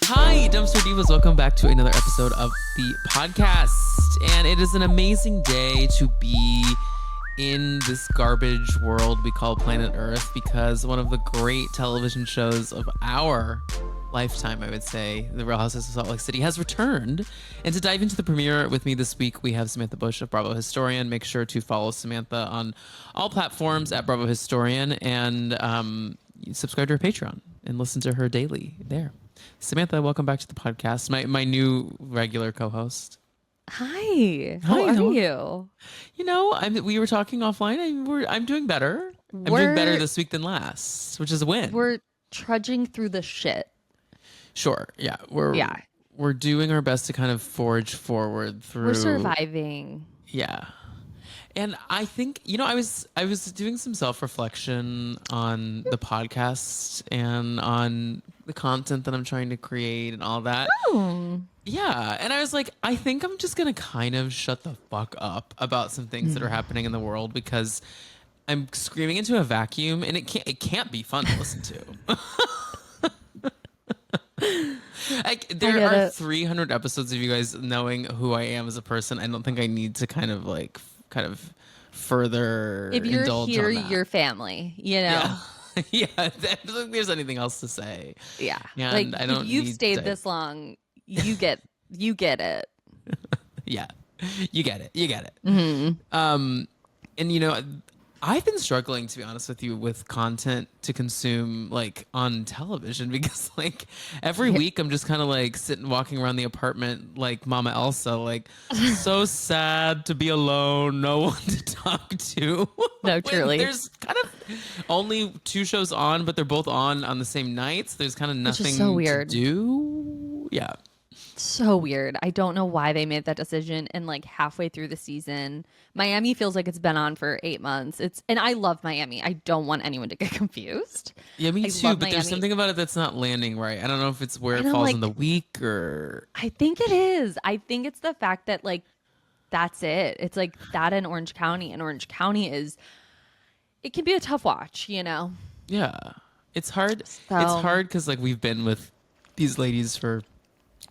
Hi, Dumpster Divas. Welcome back to another episode of the podcast. And it is an amazing day to be in this garbage world we call planet Earth, because one of the great television shows of our lifetime, I would say, The Real Housewives of Salt Lake City, has returned. And to dive into the premiere with me this week, we have Samantha Bush of Bravo Historian. Make sure to follow Samantha on all platforms at Bravo Historian, and subscribe to her Patreon and listen to her daily there. Samantha, welcome back to the podcast. My new regular co-host. Hi. How are you? You know, we were talking offline. I'm doing better. I'm doing better this week than last, which is a win. We're trudging through the shit. Sure. Yeah. We're doing our best to kind of forge forward through. We're surviving. Yeah. And I think, you know, I was doing some self-reflection on the podcast and on the content that I'm trying to create and all that. Oh. Yeah. And I was like, I think I'm just going to kind of shut the fuck up about some things that are happening in the world, because I'm screaming into a vacuum and it can't be fun to listen to. Like, there are 300 episodes of you guys knowing who I am as a person. I don't think I need to kind of further if you're indulge here, on that. Your family, you know. Yeah. Yeah, I don't think there's anything else to say. Yeah, and like I don't if you've stayed this long, you get it. Yeah, you get it. Mm-hmm. And you know, I've been struggling, to be honest with you, with content to consume like on television, because like every week I'm just kind of like walking around the apartment like Mama Elsa, like so sad to be alone, no one to talk to. No, truly. There's kind of only 2 shows on, but they're both on the same nights. There's kind of nothing so weird. to do. Yeah. So weird. I don't know why they made that decision. And like halfway through the season, Miami feels like it's been on for 8 months. And I love Miami. I don't want anyone to get confused. Yeah, me too. But there's something about it that's not landing right. I don't know if it's where it falls in the week or. I think it is. I think it's the fact that like that's it. It's like that in Orange County. And Orange County it can be a tough watch, you know? Yeah. It's hard. So, it's hard because like we've been with these ladies for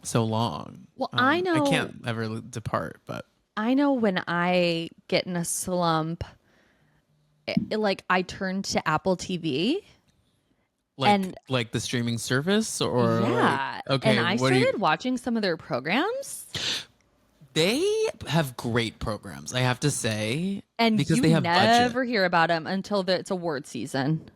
so long. Well, I know I can't ever depart, but I know when I get in a slump, like I turn to Apple TV, like the streaming service, or yeah. Like, okay, and I started watching some of their programs. They have great programs, I have to say, and because you they have never budget. hear about them until it's award season.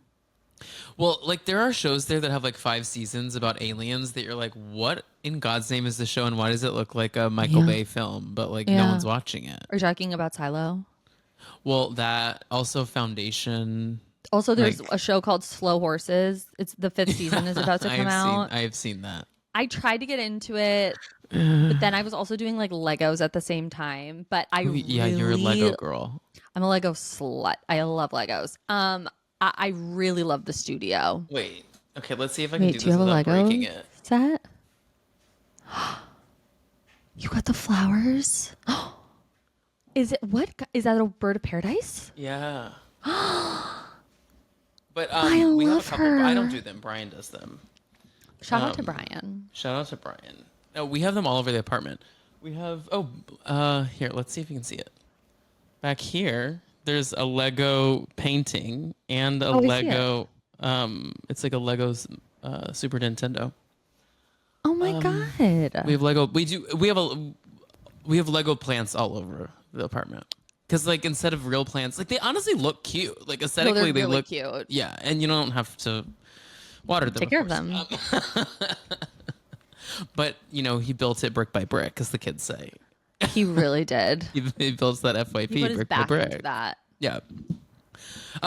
Well, like there are shows there that have like 5 seasons about aliens that you're like, what in God's name is this show, and why does it look like a Michael Bay film, but like no one's watching it? Are you talking about Silo? Well, that also Foundation. Also, there's a show called Slow Horses. It's the 5th season is about to come out. I have seen that. I tried to get into it, but then I was also doing like Legos at the same time. But you're a Lego girl. I'm a Lego slut. I love Legos. I really love the studio. Wait. Okay, let's see if I can do this you have without a Lego breaking it. set? You got the flowers? Is that a bird of paradise? Yeah. But I we have love a couple. her. I don't do them. Brian does them. Shout out to Brian. Shout out to Brian. No, we have them all over the apartment. We have here, let's see if you can see it. Back here, there's a Lego painting and a Lego it's like a Lego Super Nintendo. Oh my god. We have Lego we have Lego plants all over the apartment. Because like instead of real plants, like they honestly look cute. Like aesthetically they really look cute. Yeah, and you don't have to water them. Take care of them. But you know, he built it brick by brick, as the kids say. He really did. He builds that FYP He put his brick by back brick. into that. Yeah.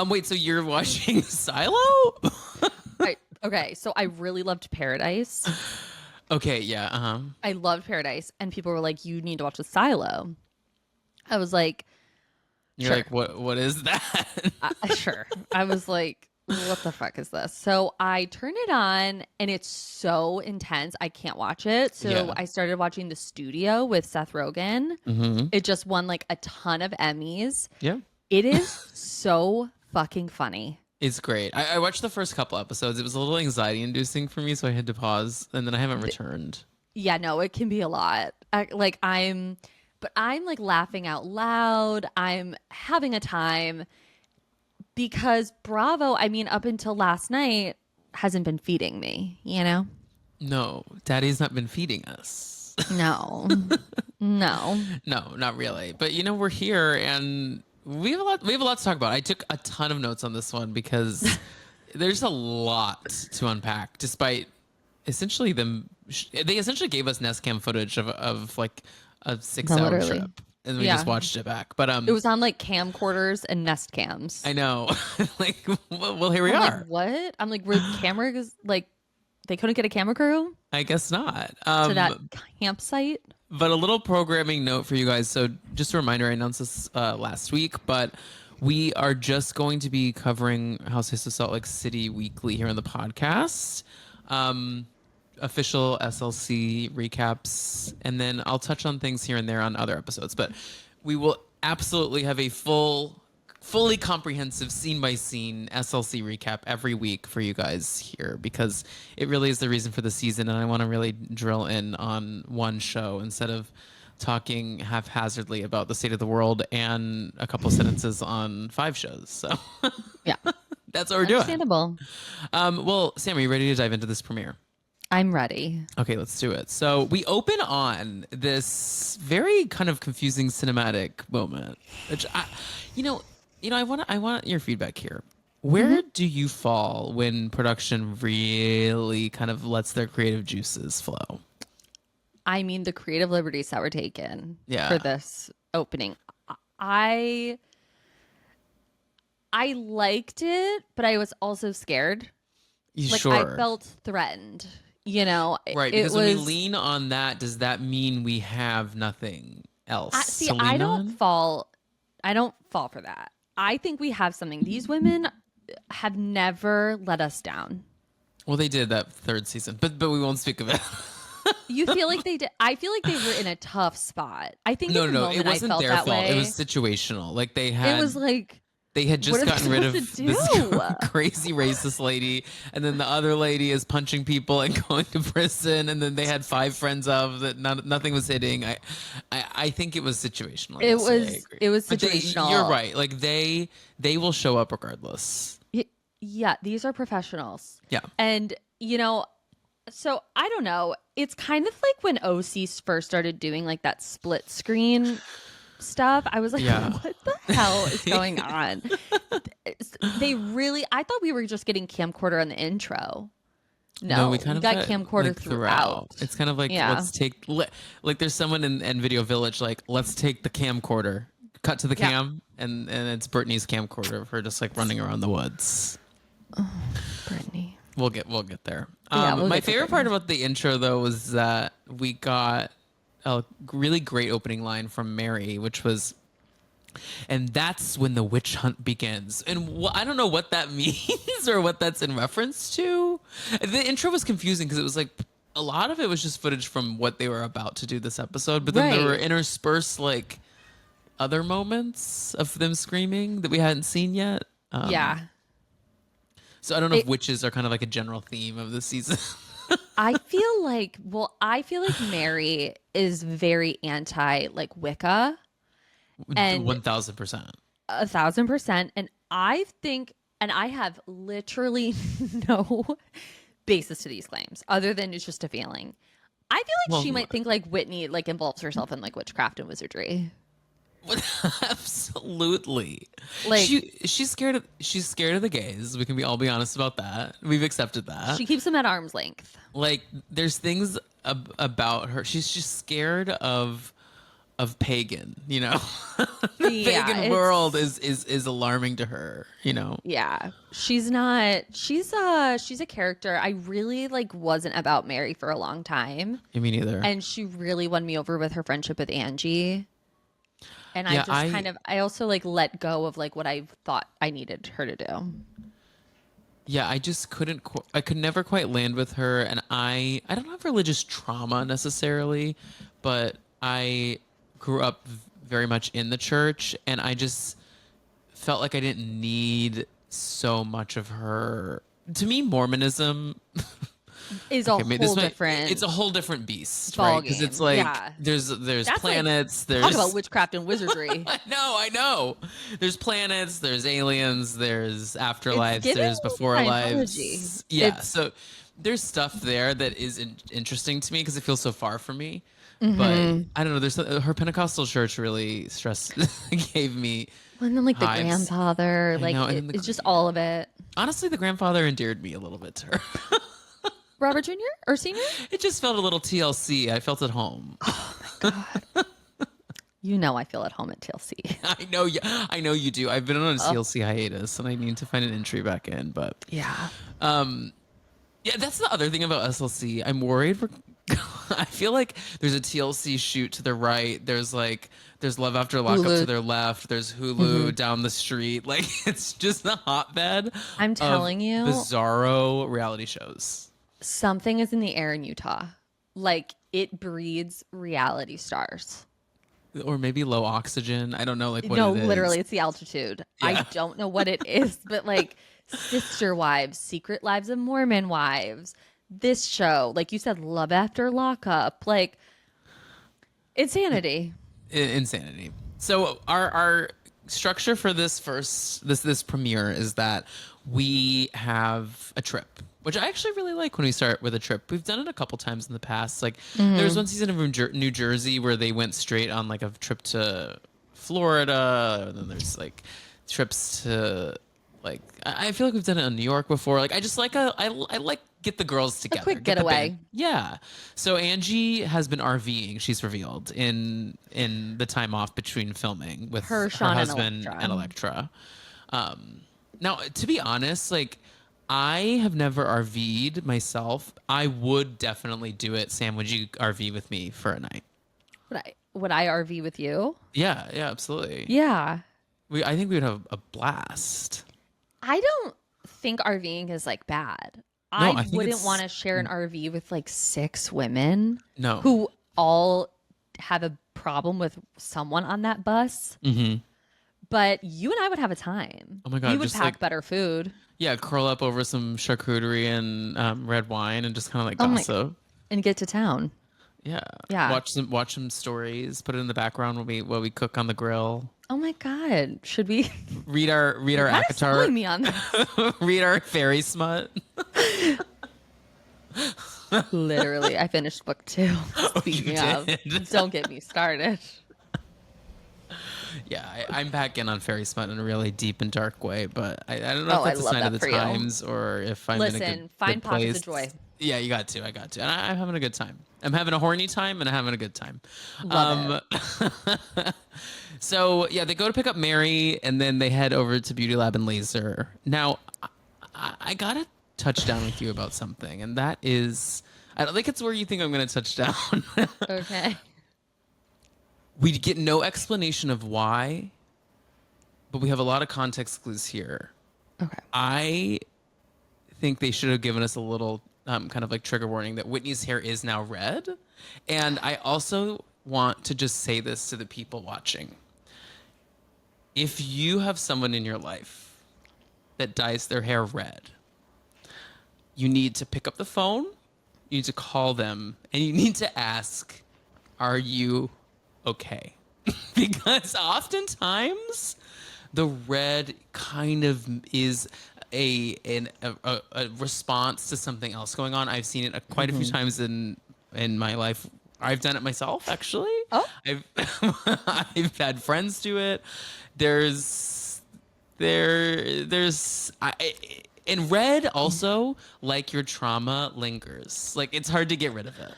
Wait, so you're watching Silo? Okay, so I really loved Paradise. Okay, yeah, I loved Paradise, and people were like, "You need to watch the Silo." I was like, "You're sure. like, what is that?" Sure. I was like, "What the fuck is this?" So I turned it on, and it's so intense, I can't watch it. So I started watching The Studio with Seth Rogen. Mm-hmm. It just won like a ton of Emmys. Yeah, it is so fucking funny. It's great. I watched the first couple episodes. It was a little anxiety inducing for me, so I had to pause, and then I haven't returned. Yeah, no, it can be a lot. But I'm like laughing out loud. I'm having a time because Bravo, I mean, up until last night, hasn't been feeding me, you know? No, Daddy's not been feeding us. No, no. No, not really. But you know, we're here and we have a lot. We have a lot to talk about. I took a ton of notes on this one because there's a lot to unpack. Despite essentially them, they essentially gave us Nest Cam footage of like a 6-hour trip, and we just watched it back. But it was on like camcorders and Nest Cams. I know. Like, well, here we are. Like, what? I'm like, were cameras like they couldn't get a camera crew? I guess not. To that campsite. But a little programming note for you guys. So just a reminder, I announced this last week, but we are just going to be covering Housewives of Salt Lake City weekly here on the podcast. Official SLC recaps, and then I'll touch on things here and there on other episodes. But we will absolutely have a fully comprehensive scene-by-scene SLC recap every week for you guys here, because it really is the reason for the season, and I want to really drill in on one show instead of talking haphazardly about the state of the world and a couple sentences on 5 shows. So yeah, that's what we're doing. Understandable. Well, Sam, are you ready to dive into this premiere? I'm ready. Okay, let's do it. So we open on this very kind of confusing cinematic moment, which I want your feedback here. Where do you fall when production really kind of lets their creative juices flow? I mean, the creative liberties that were taken for this opening. I liked it, but I was also scared. Sure. I felt threatened, you know. Right, because when we lean on that, does that mean we have nothing else to lean I don't on? fall for that. I think we have something. These women have never let us down. Well, they did that 3rd season, but we won't speak of it. You feel like they did? I feel like they were in a tough spot. I think no, it wasn't their fault. It was situational. Like they had. It was like they had just gotten rid of this crazy racist lady, and then the other lady is punching people and going to prison, and then they had 5 friends of that. Nothing was hitting. I think it was situational. It was situational. You're right. Like they will show up regardless. Yeah, these are professionals. Yeah, and you know. So I don't know. It's kind of like when OC first started doing like that split screen stuff. I was like, what the hell is going on? I thought we were just getting camcorder on the intro. No, we got camcorder like, throughout. It's kind of like, let's take, like there's someone in Video Village, like, let's take the camcorder, cut to the cam, and it's Brittany's camcorder of her just like running around the woods. Oh, Brittany. We'll get there. My favorite part about the intro, though, was that we got a really great opening line from Mary, which was, and that's when the witch hunt begins. And I don't know what that means or what that's in reference to. The intro was confusing because it was like a lot of it was just footage from what they were about to do this episode, but then there were interspersed like other moments of them screaming that we hadn't seen yet. So I don't know if witches are kind of like a general theme of the season. I feel like Mary is very anti like Wicca. And 1,000%. 1,000%. And I think, and I have literally no basis to these claims other than it's just a feeling. I feel like she might think like Whitney like involves herself in like witchcraft and wizardry. Absolutely. Like she's scared of the gays. We can all be honest about that. We've accepted that. She keeps them at arm's length. Like there's things about her. She's just scared of pagan, you know. The pagan world is alarming to her, you know. Yeah. She's a character. I really like wasn't about Mary for a long time. Me neither. And she really won me over with her friendship with Angie. And I also like let go of like what I thought I needed her to do. Yeah, I just I could never quite land with her. And I don't have religious trauma necessarily, but I grew up very much in the church, and I just felt like I didn't need so much of her. To me, Mormonism Is a okay, whole different it's a whole different beast, ball right? Because it's game. like Yeah. there's That's like, planets, talk about there's witchcraft and wizardry. I know. There's planets, there's aliens, there's It's afterlives, giving there's before Scientology. lives. Yeah, It's so there's stuff there that is interesting to me because it feels so far from me. But mm-hmm. I don't know. There's her Pentecostal church really gave me And then like the hives. grandfather, I like know, and then it's just all of it. honestly, the grandfather endeared me a little bit to her. Robert Jr. or Senior? It just felt a little TLC. I felt at home. Oh my God. You know I feel at home at TLC. I know you do. I've been on a Oh, TLC hiatus, and I need to find an entry back in. But yeah. yeah, that's the other thing about SLC. I'm worried for. I feel like there's a TLC shoot to the right. There's Love After Lockup Hulu. to their left. There's Hulu down the street. Like it's just a hotbed. I'm of telling you, bizarro reality shows. something is in the air in Utah. Like it breeds reality stars. Or maybe low oxygen. I don't know, like what No, it is. literally, it's the altitude. I Yeah. don't know what it is, but like Sister Wives, Secret Lives of Mormon Wives, this show, like you said, Love After Lockup, like insanity. Insanity. So our structure for this this premiere is that we have a trip, which I actually really like when we start with a trip. We've done it a couple times in the past. Like there was one season of New Jersey where they went straight on like a trip to Florida, and then there's like trips to like I feel like we've done it in New York before. Like I just like I like get the girls together. quick get the getaway. band. Yeah. So Angie has been RVing. She's revealed in the time off between filming with her Sean, husband and and Electra. Now, to be honest, like I have never RV'd myself. I would definitely do it. Sam, would you RV with me for a night? Would I RV with you? Yeah, absolutely. Yeah. I think we would have a blast. I don't think RVing is like bad. I I think wouldn't it's- want to share an RV with like 6 women No. who all have a problem with someone on that bus. Mm-hmm. But you and I would have a time. Oh my God, We would just, pack like- better food Yeah, curl up over some charcuterie and red wine and just kind of like Oh my- gossip. and get to town. Yeah. Yeah. Watch some stories. Put it in the background while we cook on the grill. Oh my God. Should we? Read our You're kind of ACOTAR. selling me on this. Read our fairy smut. Literally, I finished book 2. Speaking of, did? don't get me started. Yeah, I'm back in on fairy smut in a really deep and dark way, but I don't know Oh, if that's I a love sign of that the for you. times or if I'm in a Listen, good find good pockets of place. joy. Yeah, I got to. And I'm having a good time. I'm having a horny time and I'm having a good time. Love So yeah, they go to pick up Mary and then they head over to Beauty Lab and Laser. Now, I gotta touch down with you about something, and that is, I don't think it's where you think I'm gonna touch down. Okay. We get no explanation of why, but we have a lot of context clues here. Okay. I think they should have given us a little kind of like trigger warning that Whitney's hair is now red. And I also want to just say this to the people watching. If you have someone in your life that dyes their hair red, you need to pick up the phone, you need to call them, and you need to ask, are you okay? Because oftentimes the red kind of is a response to something else going on. I've seen it quite a few times in my life. I've done it myself, actually. Oh. I've had friends do it. And red also, like your trauma, lingers. Like it's hard to get rid of it.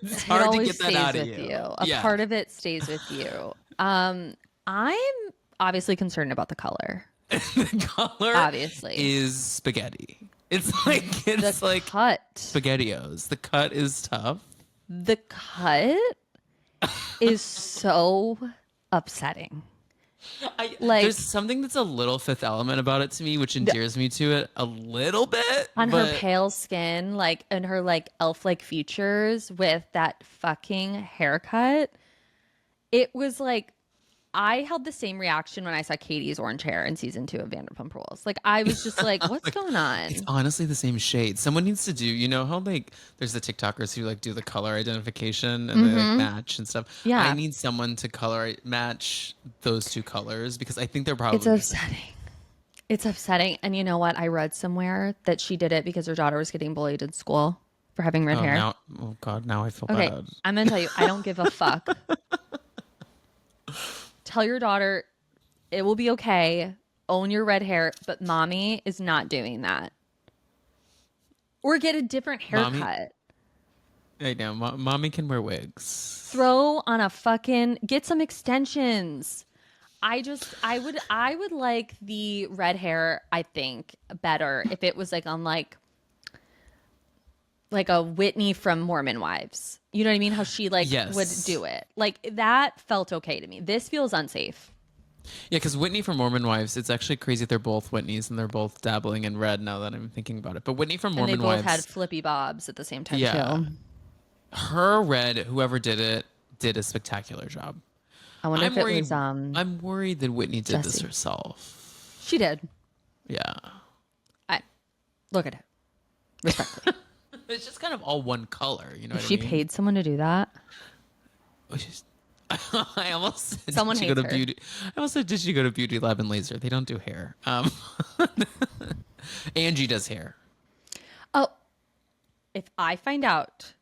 It's hard to always get that stays out of with you. A Yeah. part of it stays with you. I'm obviously concerned about the color. The color Obviously. is spaghetti. It's like Cut. SpaghettiOs. The cut is tough. The cut is so upsetting. There's something that's a little Fifth Element about it to me, which endears me to it a little bit. On but her pale skin, like, and her like elf-like features with that fucking haircut. It was like I held the same reaction when I saw Katie's orange hair in season 2 of Vanderpump Rules. Like, I was just like, what's going It's on? honestly the same shade. Someone needs to do, you know how like there's the TikTokers who like do the color identification and they like match and stuff. I Yeah. need someone to color match those two colors because I think they're It's probably the same. upsetting. It's upsetting. And you know what? I read somewhere that she did it because her daughter was getting bullied in school for having red hair. Oh God, now I feel Okay. bad. I'm going to tell you, I don't give a fuck. Tell your daughter it will be okay. Own your red hair, but mommy is not doing that. Or get a different haircut. Right now, mommy can wear wigs. Throw on a fucking get some extensions. I would like the red hair, I think, better if it was like on like a Whitney from Mormon Wives. You know what I mean? How she like would do it. Like that felt okay to me. This feels unsafe. Yeah, because Whitney from Mormon Wives, it's actually crazy. They're both Whitneys and they're both dabbling in red now that I'm thinking about it. But Whitney from Mormon And they both Wives had flippy bobs at the same time too. Her red, whoever did it, did a spectacular job. I wonder if it was I'm worried that Whitney did this Jessie. herself. She did. Yeah. I look at it. Respectfully. It's just kind of all one color, you know If what she I mean? paid someone to do that. I almost said, Someone did she go hates to her. beauty? I almost said, did she go to Beauty Lab and Laser? They don't do hair. Angie does hair. Oh, if I find out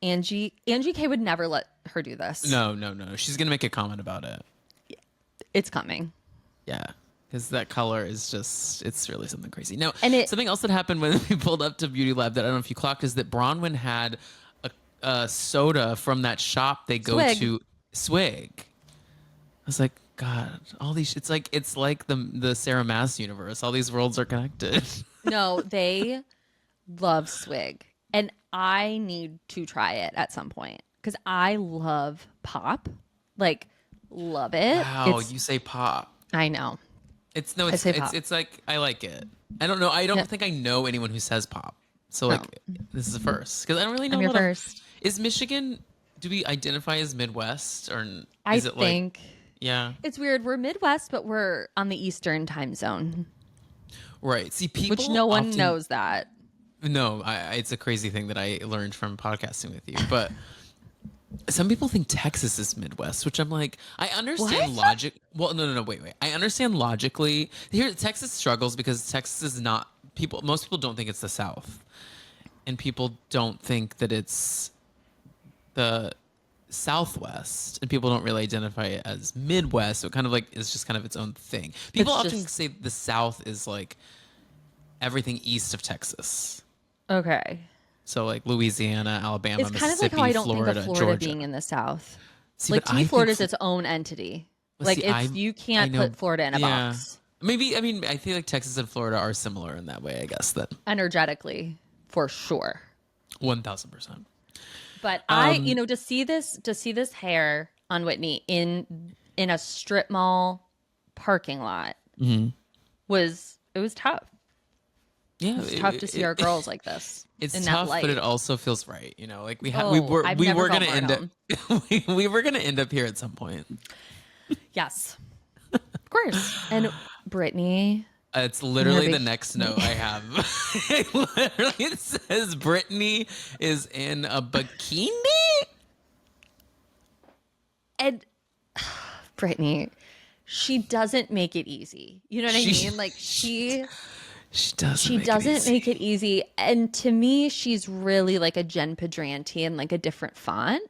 Angie K would never let her do this. No. She's gonna make a comment about it. It's coming. Yeah. Because that color is just, it's really something crazy. Now, And something else that happened when we pulled up to Beauty Lab that I don't know if you clocked is that Bronwyn had a soda from that shop they go Swig. to, Swig. I was like, God, all these, it's like the Sarah Maas universe. All these worlds are connected. No, they love Swig. And I need to try it at some point. Because I love pop. Like, love it. Wow, you say pop. I know. It's say pop. it's like, I like it. I don't know. I don't think I know anyone who says pop. So like, this is the first. Because I don't really know I'm your a lot first. Is Michigan, do we identify as Midwest or I is it think yeah. it's weird. We're Midwest, but we're on the Eastern time zone. Right. See, people Which no one often- knows that. No, it's a crazy thing that I learned from podcasting with you. But some people think Texas is Midwest, which I'm like, I understand logic. Well, no, wait. I understand logically. Here, Texas struggles because Texas is not people. Most people don't think it's the South, and people don't think that it's the Southwest, and people don't really identify it as Midwest. So it kind of like it's just kind of its own thing. People often say the South is like everything east of Texas. Okay. So like Louisiana, Alabama, It's kind of Mississippi, like how I don't Florida, think of Florida Georgia. being in the South. See, Like but to I me, think Florida is its own entity. Well, Like see, you can't I know- put Florida in a yeah. box Maybe, I mean, I feel like Texas and Florida are similar in that way, I guess, that energetically, for sure. 1000%. But to see this hair on Whitney in a strip mall parking lot was tough. Yeah. It's tough to see our girls like this. It's in tough, that light. but it also feels right. You know, like Oh, we were I've we never were felt gonna end up more we were gonna end up here at some point. Yes, of course. And Brittany, It's literally Your the next note I have. It literally says Brittany is in a bikini. and Brittany, she doesn't make it easy. You know what I mean? Like she doesn't make it easy. And to me, she's really like a Jen Pedranti in like a different font.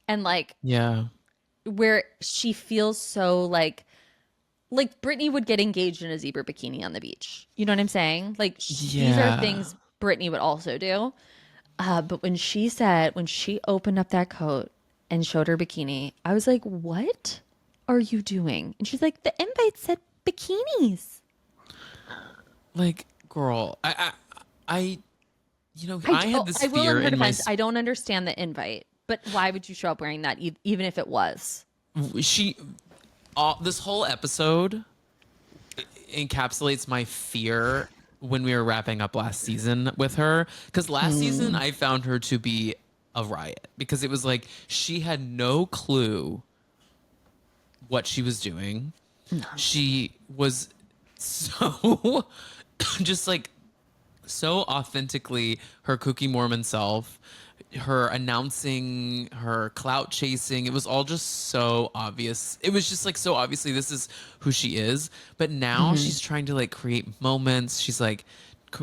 And like Yeah. where she feels so like Brittany would get engaged in a zebra bikini on the beach. You know what I'm saying? Like these are Yeah. things Brittany would also do. But when she opened up that coat and showed her bikini, I was like, what are you doing? And she's like, the invite said bikinis. Like, girl, I had this I will fear in her in my defense. I don't understand the invite, but why would you show up wearing that, even if it was? This whole episode encapsulates my fear when we were wrapping up last season with her, because last season I found her to be a riot because it was like she had no clue what she was doing. She was so just like so authentically her Cookie Mormon self, her announcing, her clout chasing. It was all just so obvious. It was just like so obviously this is who she is. But now she's trying to like create moments. She's like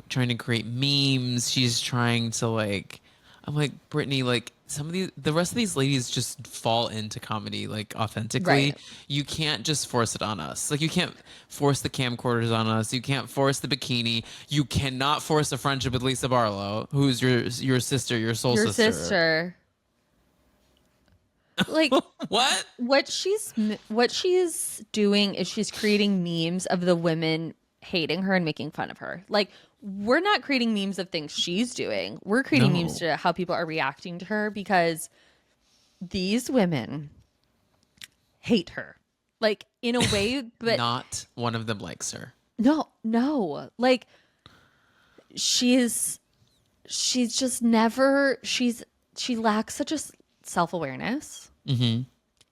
trying to create memes. She's trying to like, I'm like, Brittany, like some of the rest of these ladies just fall into comedy like authentically. Right. You can't just force it on us. Like you can't force the camcorders on us. You can't force the bikini. You cannot force a friendship with Lisa Barlow, who's your sister, your soul Your sister. sister. Like What? what she's doing is she's creating memes of the women hating her and making fun of her. Like we're not creating memes of things she's doing. We're creating memes to how people are reacting to her because these women hate her. Like in a way, but Not one of them likes her. no. Like she's just never she lacks such a self-awareness.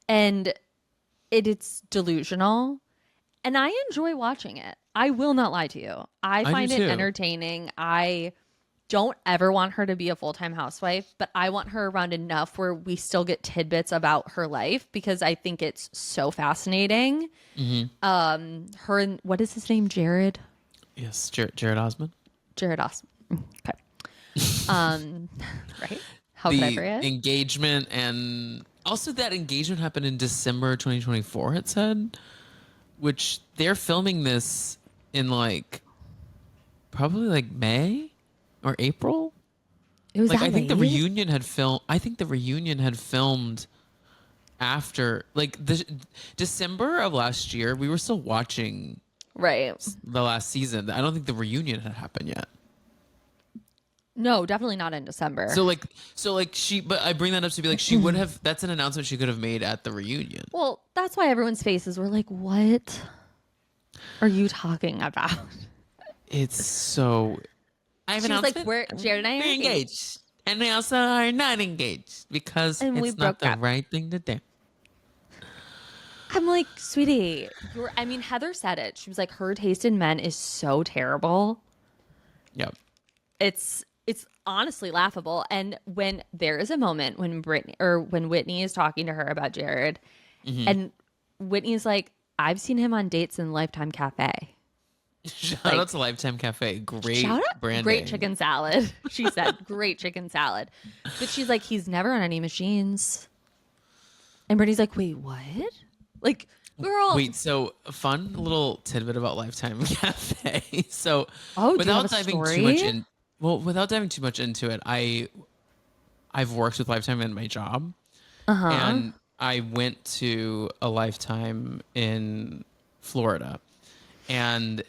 And it's delusional. And I enjoy watching it. I will not lie to you. I find it entertaining. I don't ever want her to be a full-time housewife, but I want her around enough where we still get tidbits about her life because I think it's so fascinating. Her and what is his name? Jared? Yes, Jared Osmond. Jared Osmond. Okay. Right? How could I forget? Engagement, and also that engagement happened in December 2024, it said, which they're filming this in like probably like May or April. It was like that I think the late? reunion had filmed after like the December of last year. We were still watching Right. the last season. I don't think the reunion had happened yet. No, definitely not in December. So like she, but I bring that up to be like, she would have, that's an announcement she could have made at the reunion. Well, that's why everyone's faces were like, what are you talking about? It's so, I have She an was like, announcement. Jared and I are We're engaged. And they also are not engaged because And we it's not broke the up. right thing to do. I'm like, sweetie, Heather said it. She was like, her taste in men is so terrible. Yep. It's honestly laughable. And when there is a moment when Whitney is talking to her about Jared, and Whitney's like, I've seen him on dates in Lifetime Cafe. Shout out to Lifetime Cafe. Great Shout out, branding. great chicken salad. She said, great chicken salad. But she's like, he's never on any machines. And Brittany's like, wait, what? Like, girl. Wait, so a fun little tidbit about Lifetime Cafe. So Oh, do you without have a diving story? too much in, without diving too much into it, I've worked with Lifetime in my job, and I went to a Lifetime in Florida, and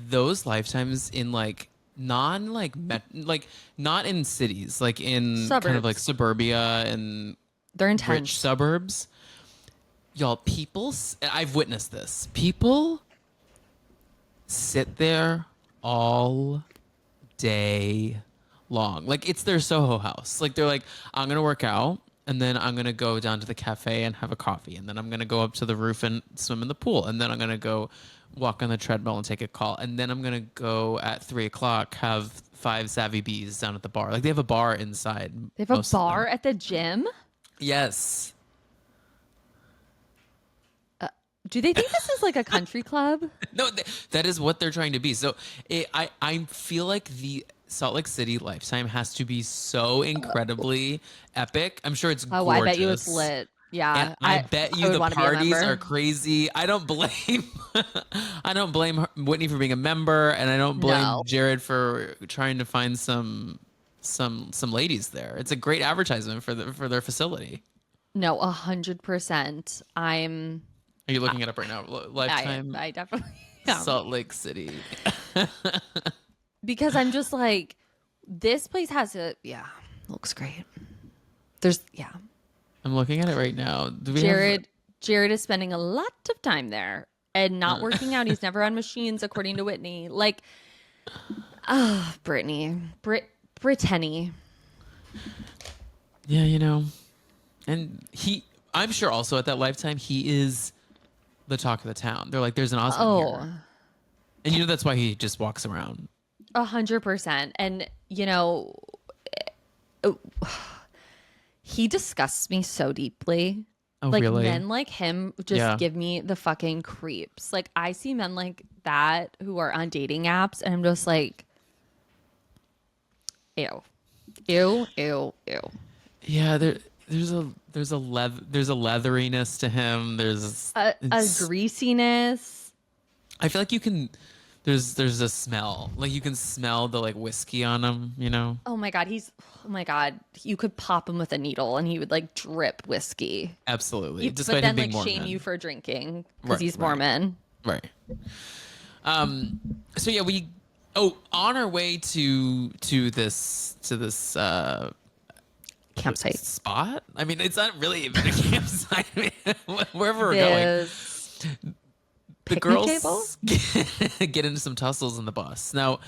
those Lifetimes in like not in cities, like in kind of Suburbs. like suburbia and They're intense. rich suburbs. Y'all, I've witnessed this. People sit there all day long. Like it's their Soho house. Like they're like, I'm going to work out and then I'm going to go down to the cafe and have a coffee. And then I'm going to go up to the roof and swim in the pool. And then I'm going to go walk on the treadmill and take a call. And then I'm going to go at 3:00, have 5 Savvy Bees down at the bar. Like they have a bar inside. They have a bar at the gym? Yes. Do they think this is like a country club? No, that is what they're trying to be. So I feel like the Salt Lake City Lifetime has to be so incredibly epic. I'm sure it's gorgeous. Oh, I bet you it's lit. Yeah. And I bet you would the wanna be a parties member. are crazy. I don't blame Whitney for being a member, and I don't blame No. Jared for trying to find some ladies there. It's a great advertisement for their facility. No, 100%. Are you looking it up right now? Lifetime I definitely am. Salt Lake City. Because I'm just like, this place looks great. I'm looking at it right now. Do we have, Jared is spending a lot of time there and not working out. He's never on machines, according to Whitney. Like, Brittany. Brittany. yeah, and I'm sure also at that Lifetime he is the talk of the town. They're like, there's an Osmond Oh, here. And you know, that's why he just walks around. 100%. And, he disgusts me so deeply. Oh, Like really? men like him just give me the fucking creeps. Like I see men like that who are on dating apps and I'm just like, ew, ew, ew, ew. Yeah, there's a leatheriness to him. There's A greasiness. I feel like you can there's a smell. Like you can smell the like whiskey on him, you know? Oh my God. You could pop him with a needle and he would like drip whiskey. Absolutely. But Despite then him being like Mormon. shame you for drinking because Right, he's right. Mormon. Right. So yeah, on our way to this Campsite. spot. I mean, it's not really even a campsite. I mean, wherever we're going, This the picnic girls get into some tussles in the bus. Now,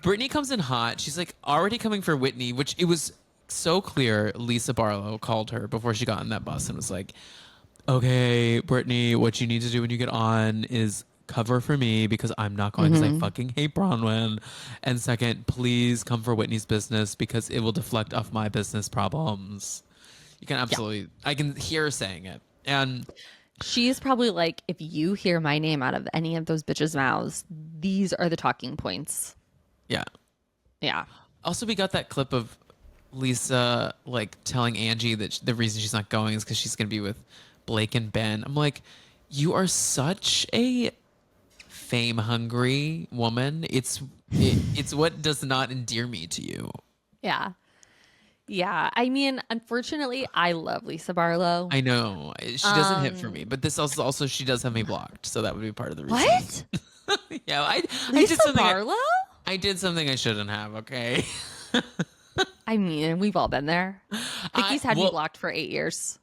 Brittany comes in hot. She's like already coming for Whitney, which it was so clear. Lisa Barlow called her before she got in that bus and was like, "Okay, Brittany, what you need to do when you get on is cover for me because I'm not going because I fucking hate Bronwyn. And second, please come for Whitney's business because it will deflect off my business problems." You can absolutely, I can hear her saying it. And she's probably like, if you hear my name out of any of those bitches' mouths, these are the talking points. yeah. Yeah. Also, we got that clip of Lisa like telling Angie that the reason she's not going is because she's going to be with Blake and Ben. I'm like, you are such a fame hungry woman. It's what does not endear me to you. Yeah. Yeah. I mean, unfortunately, I love Lisa Barlow. I know she doesn't hit for me, but this also she does have me blocked, so that would be part of the reason. What? Yeah, I Lisa did something. Barlow? I did something I shouldn't have. Okay. I mean, we've all been there. Vicky's had me blocked for 8 years.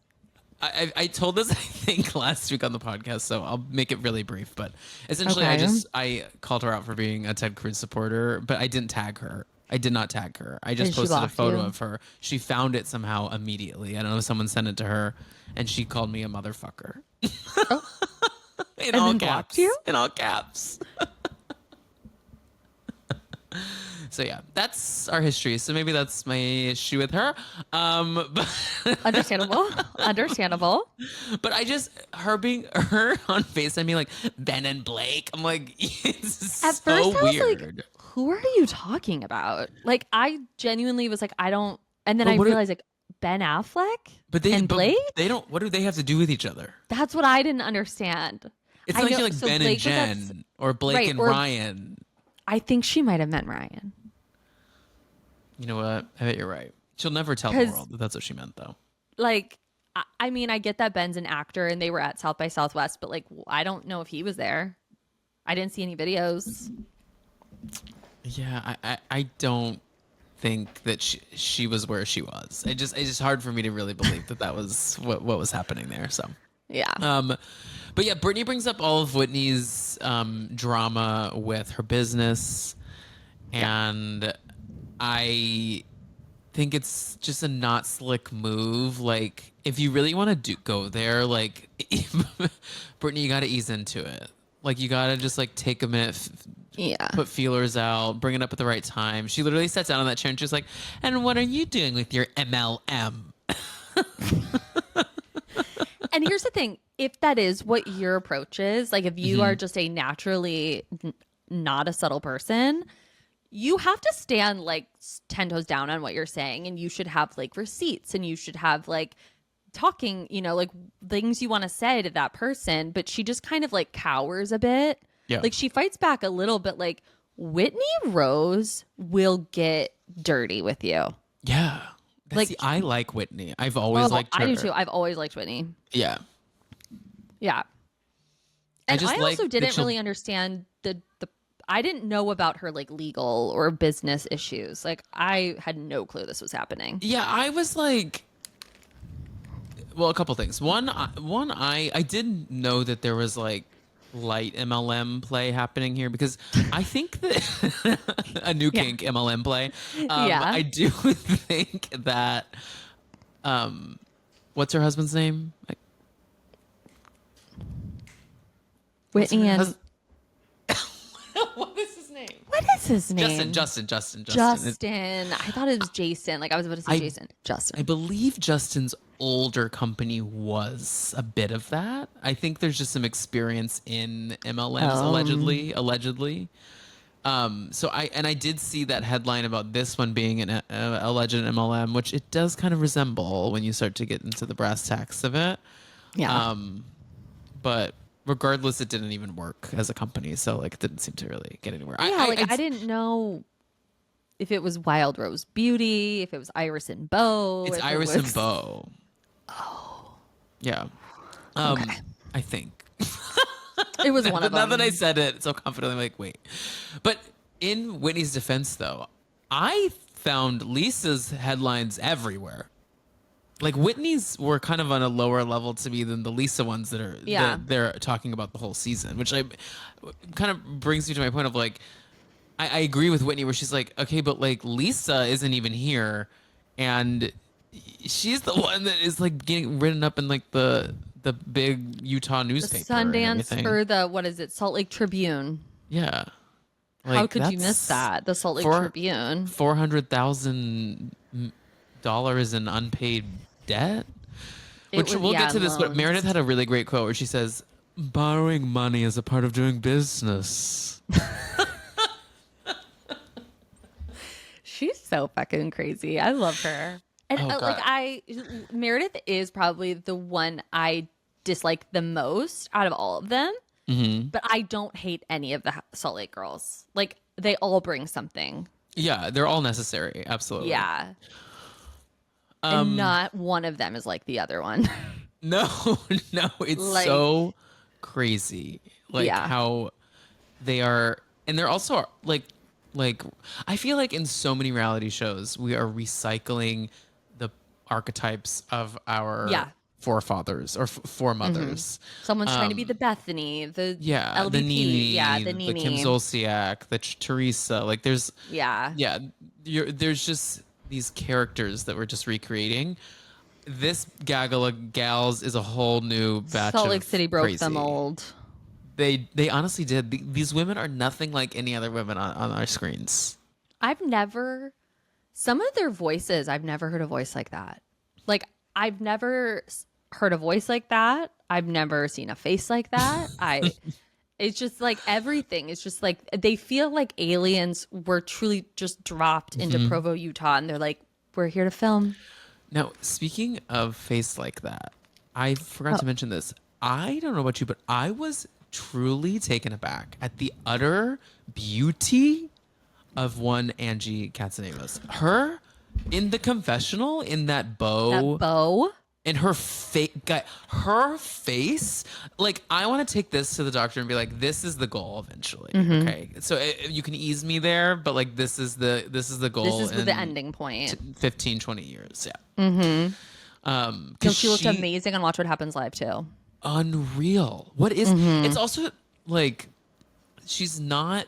I told this I think last week on the podcast, so I'll make it really brief. But essentially, Okay. I called her out for being a Ted Cruz supporter, but I didn't tag her. I did not tag her. I just And she posted a blocked photo you? of her. She found it somehow immediately. I don't know if someone sent it to her, and she called me a motherfucker. In all then caps. blocked you? In all caps. So yeah, that's our history. So maybe that's my issue with her. But Understandable. Understandable. But I just her on FaceTime being like Ben and Blake. I'm like, it's At so first, I was weird. like, who are you talking about? Like, I genuinely was like, I don't. And then But I what do- realized, like, Ben Affleck but and Blake? they don't. What do they have to do with each other? That's what I didn't understand. It's I not like know- you're like so Ben Blake and was at- Jen or Blake right, and or- Ryan. I think she might have meant Ryan. You know what? I bet you're right. She'll never tell the 'Cause- world that that's what she meant, though. Like, I mean, I get that Ben's an actor and they were at South by Southwest, but like, I don't know if he was there. I didn't see any videos. Yeah, I don't think that she was where she was. It's just hard for me to really believe that was what was happening there. So. Yeah. But yeah, Brittany brings up all of Whitney's drama with her business, and I think it's just a not slick move. Like, if you really want to go there, like, Brittany, you got to ease into it. Like, you got to just like take a minute, Yeah. put feelers out, bring it up at the right time. She literally sat down on that chair and she's like, "And what are you doing with your MLM?" And here's the thing, if that is what your approach is, like if you are just a naturally not a subtle person, you have to stand like 10 toes down on what you're saying, and you should have like receipts, and you should have like talking, like things you want to say to that person. But she just kind of like cowers a bit. Yeah. Like she fights back a little bit. Like Whitney Rose will get dirty with you. Yeah. Like- I like Whitney. I've always liked her. I do too. I've always liked Whitney. Yeah. Yeah. And just I like also that didn't she'll- really understand the I didn't know about her like legal or business issues. Like I had no clue this was happening. Yeah, I was like, well, a couple things. One, I didn't know that there was like light MLM play happening here, because I think that a new Yeah. kink MLM play. Yeah. I do think that, what's her husband's name? Whitney and what is his name? what is his name? Justin. I thought it was Jason. Like I was about to say Jason. Justin. I believe Justin's older company was a bit of that. I think there's just some experience in MLMs, allegedly. So I did see that headline about this one being an alleged MLM, which it does kind of resemble when you start to get into the brass tacks of it. Yeah. But regardless, it didn't even work as a company, so like it didn't seem to really get anywhere. Yeah, I didn't know if it was Wild Rose Beauty, if it was Iris and Beau. It's Iris and Beau. Oh. Yeah. Okay. I think. It was one of them. Now that I said it so confidently, I'm like, wait. But in Whitney's defense, though, I found Lisa's headlines everywhere. Like Whitney's were kind of on a lower level to me than the Lisa ones that are that they're talking about the whole season, which I kind of brings me to my point of like, I agree with Whitney where she's like, okay, but like Lisa isn't even here, and she's the one that is like getting written up in like the big Utah newspaper, the Sundance or the what is it, Salt Lake Tribune? Yeah. Like, how could you miss that? The Salt Lake Tribune. $400,000 in unpaid debt. Which we'll get to this, but Meredith had a really great quote where she says, "Borrowing money is a part of doing business." She's so fucking crazy. I love her. And Meredith is probably the one I dislike the most out of all of them. Mm-hmm. But I don't hate any of the Salt Lake girls. Like they all bring something. Yeah, they're all necessary. Absolutely. Yeah. And not one of them is like the other one. No, it's like, so crazy. Like how they are, and they're also like I feel like in so many reality shows we are recycling the archetypes of our forefathers or foremothers. Mm-hmm. Someone's trying to be the Bethany, the LVP, the Nene, the Nene, the Kim Zolciak, the Teresa. Like there's there's just these characters that we're just recreating. This gaggle of gals is a whole new batch. Salt Lake City broke crazy. the mold. They honestly did. These women are nothing like any other women on our screens. Some of their voices, I've never heard a voice like that. Like I've never heard a voice like that. I've never seen a face like that. It's just like everything. It's just like they feel like aliens were truly just dropped into Provo, Utah, and they're like, "We're here to film." Now, speaking of face like that, I forgot to mention this. I don't know about you, but I was truly taken aback at the utter beauty of one Angie Katsuneva's. Her in the confessional in that bow. And her face, like I want to take this to the doctor and be like, this is the goal eventually. Mm-hmm. Okay, so you can ease me there, but like this is the goal. This is the ending point. 15, 20 years, yeah. Mm-hmm. Because she looked amazing on Watch What Happens Live too. Unreal. What is? Mm-hmm. It's also like she's not.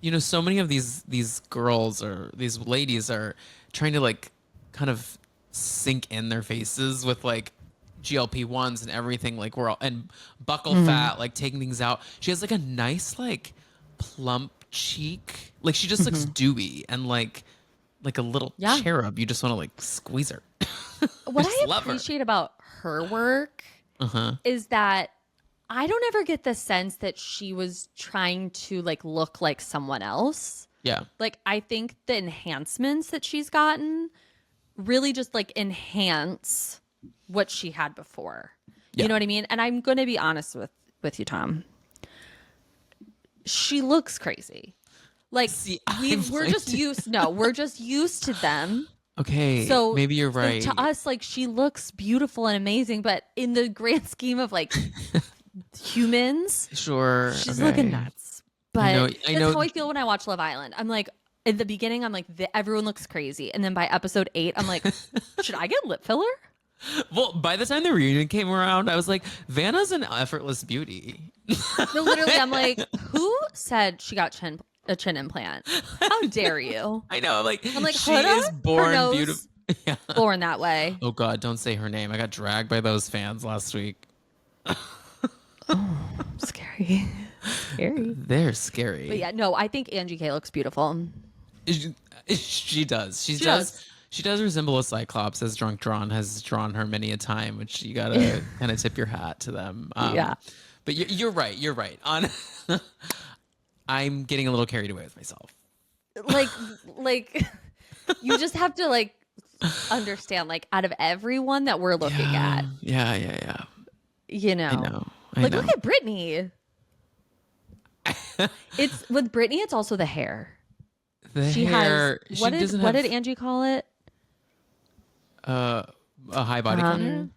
You know, so many of these girls or these ladies are trying to like kind of sink in their faces with like GLP-1s and everything, like we're all and buckle fat, like taking things out. She has like a nice like plump cheek, like she just looks dewy and like a little cherub. You just want to like squeeze her. What I appreciate about her work is that I don't ever get the sense that she was trying to like look like someone else. Yeah, like I think the enhancements that she's gotten really just like enhance what she had before. You know what I mean? And I'm going to be honest with you, Tom. She looks crazy. Like we're just used to them. Okay. So maybe you're right. So to us, like she looks beautiful and amazing, but in the grand scheme of like humans, she's looking nuts. But that's how I feel when I watch Love Island. I'm like, in the beginning, I'm like, everyone looks crazy. And then by episode 8, I'm like, should I get lip filler? Well, by the time the reunion came around, I was like, Vanna's an effortless beauty. No, literally, I'm like, who said she got a chin implant? How dare you? I know. I'm like she Huda? is born beautiful. Yeah. Born that way. Oh, God, don't say her name. I got dragged by those fans last week. Oh, scary. Scary. They're scary. But yeah, no, I think Angie K looks beautiful. She, she does. She does. She does resemble a cyclops, as Drunk Drawn has drawn her many a time, which you gotta kind of tip your hat to them. Yeah. But you're right. You're right. On, I'm getting a little carried away with myself. Like you just have to like understand, like out of everyone that we're looking at, Yeah. you know, I know. look at Britney. It's with Britney, it's also the hair. The She hair. has what did Angie call it? A high body count hair?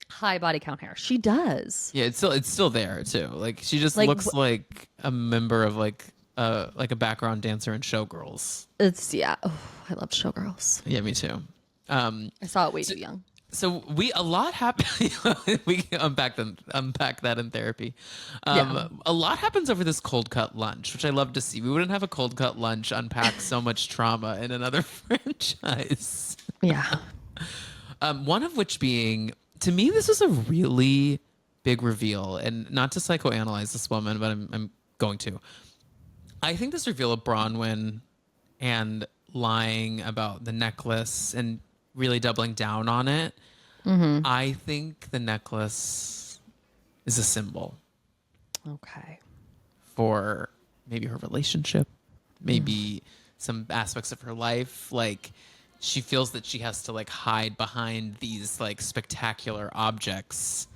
High body count hair. She does. Yeah, it's still there too. Like she just Like, looks like a member of like a background dancer in Showgirls. It's Oh, I love Showgirls. Yeah, me too. I saw it way too young. So a lot happened. We can unpack that in therapy. A lot happens over this cold cut lunch, which I love to see. We wouldn't have a cold cut lunch unpack so much trauma in another franchise. Yeah. One of which being, to me, this was a really big reveal, and not to psychoanalyze this woman, but I'm going to. I think this reveal of Bronwyn and lying about the necklace and really doubling down on it. I think the necklace is a symbol. Okay. For maybe her relationship, maybe some aspects of her life. Like she feels that she has to like hide behind these like spectacular objects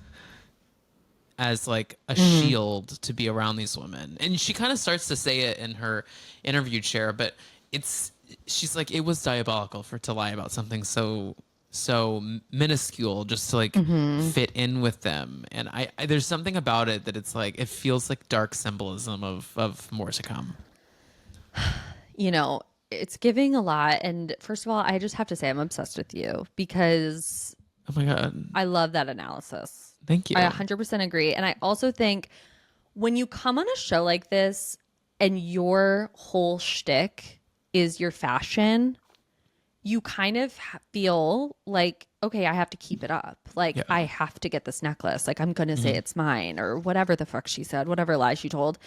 as like a shield to be around these women. And she kind of starts to say it in her interview chair, but she's like, it was diabolical to lie about something so minuscule just to like fit in with them. And I there's something about it that it's like, it feels like dark symbolism of more to come. You know, it's giving a lot. And first of all, I just have to say I'm obsessed with you because Oh my God. I love that analysis. Thank you. I 100% agree. And I also think when you come on a show like this and your whole shtick is your fashion, you kind of feel like, okay, I have to keep it up. Like, I have to get this necklace. Like, I'm going to say it's mine or whatever the fuck she said, whatever lie she told.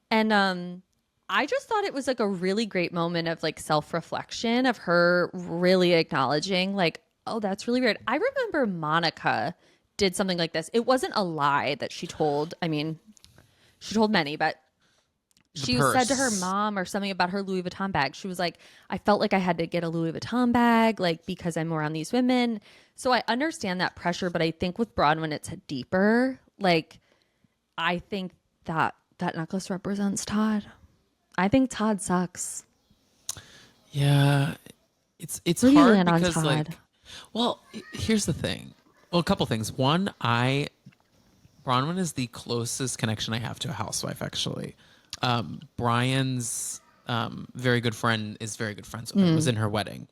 And I just thought it was like a really great moment of like self-reflection of her really acknowledging like, oh, that's really weird. I remember Monica did something like this. It wasn't a lie that she told. I mean, she told many, but she said to her mom or something about her Louis Vuitton bag. She was like, I felt like I had to get a Louis Vuitton bag, like because I'm around these women. So I understand that pressure, but I think with Bronwyn, it's deeper. Like, I think that necklace represents Todd. I think Todd sucks. Yeah, it's Where do you hard land on because Todd? like, well, here's the thing. Well, a couple things. One, Bronwyn is the closest connection I have to a housewife, actually. Brian's very good friend is very good friends with her, was in her wedding.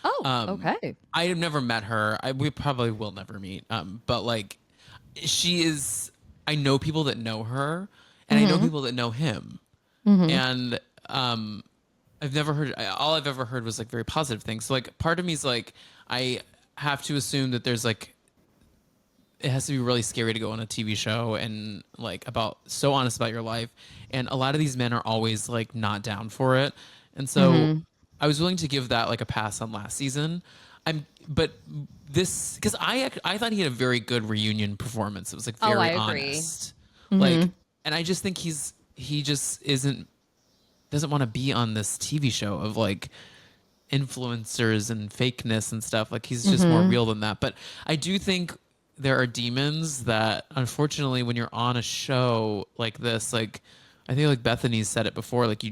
Oh, okay. I have never met her. We probably will never meet. But like, she is. I know people that know her, and I know people that know him. And I've never heard. All I've ever heard was like very positive things. So like, part of me is like, I have to assume that there's like, it has to be really scary to go on a TV show and like so honest about your life. And a lot of these men are always like not down for it. And so I was willing to give that like a pass on last season. But this, because I thought he had a very good reunion performance. It was like very honest. Like, and I just think he just doesn't want to be on this TV show of like influencers and fakeness and stuff. Like he's just more real than that. But I do think there are demons that unfortunately when you're on a show like this, like I think like Bethany said it before, like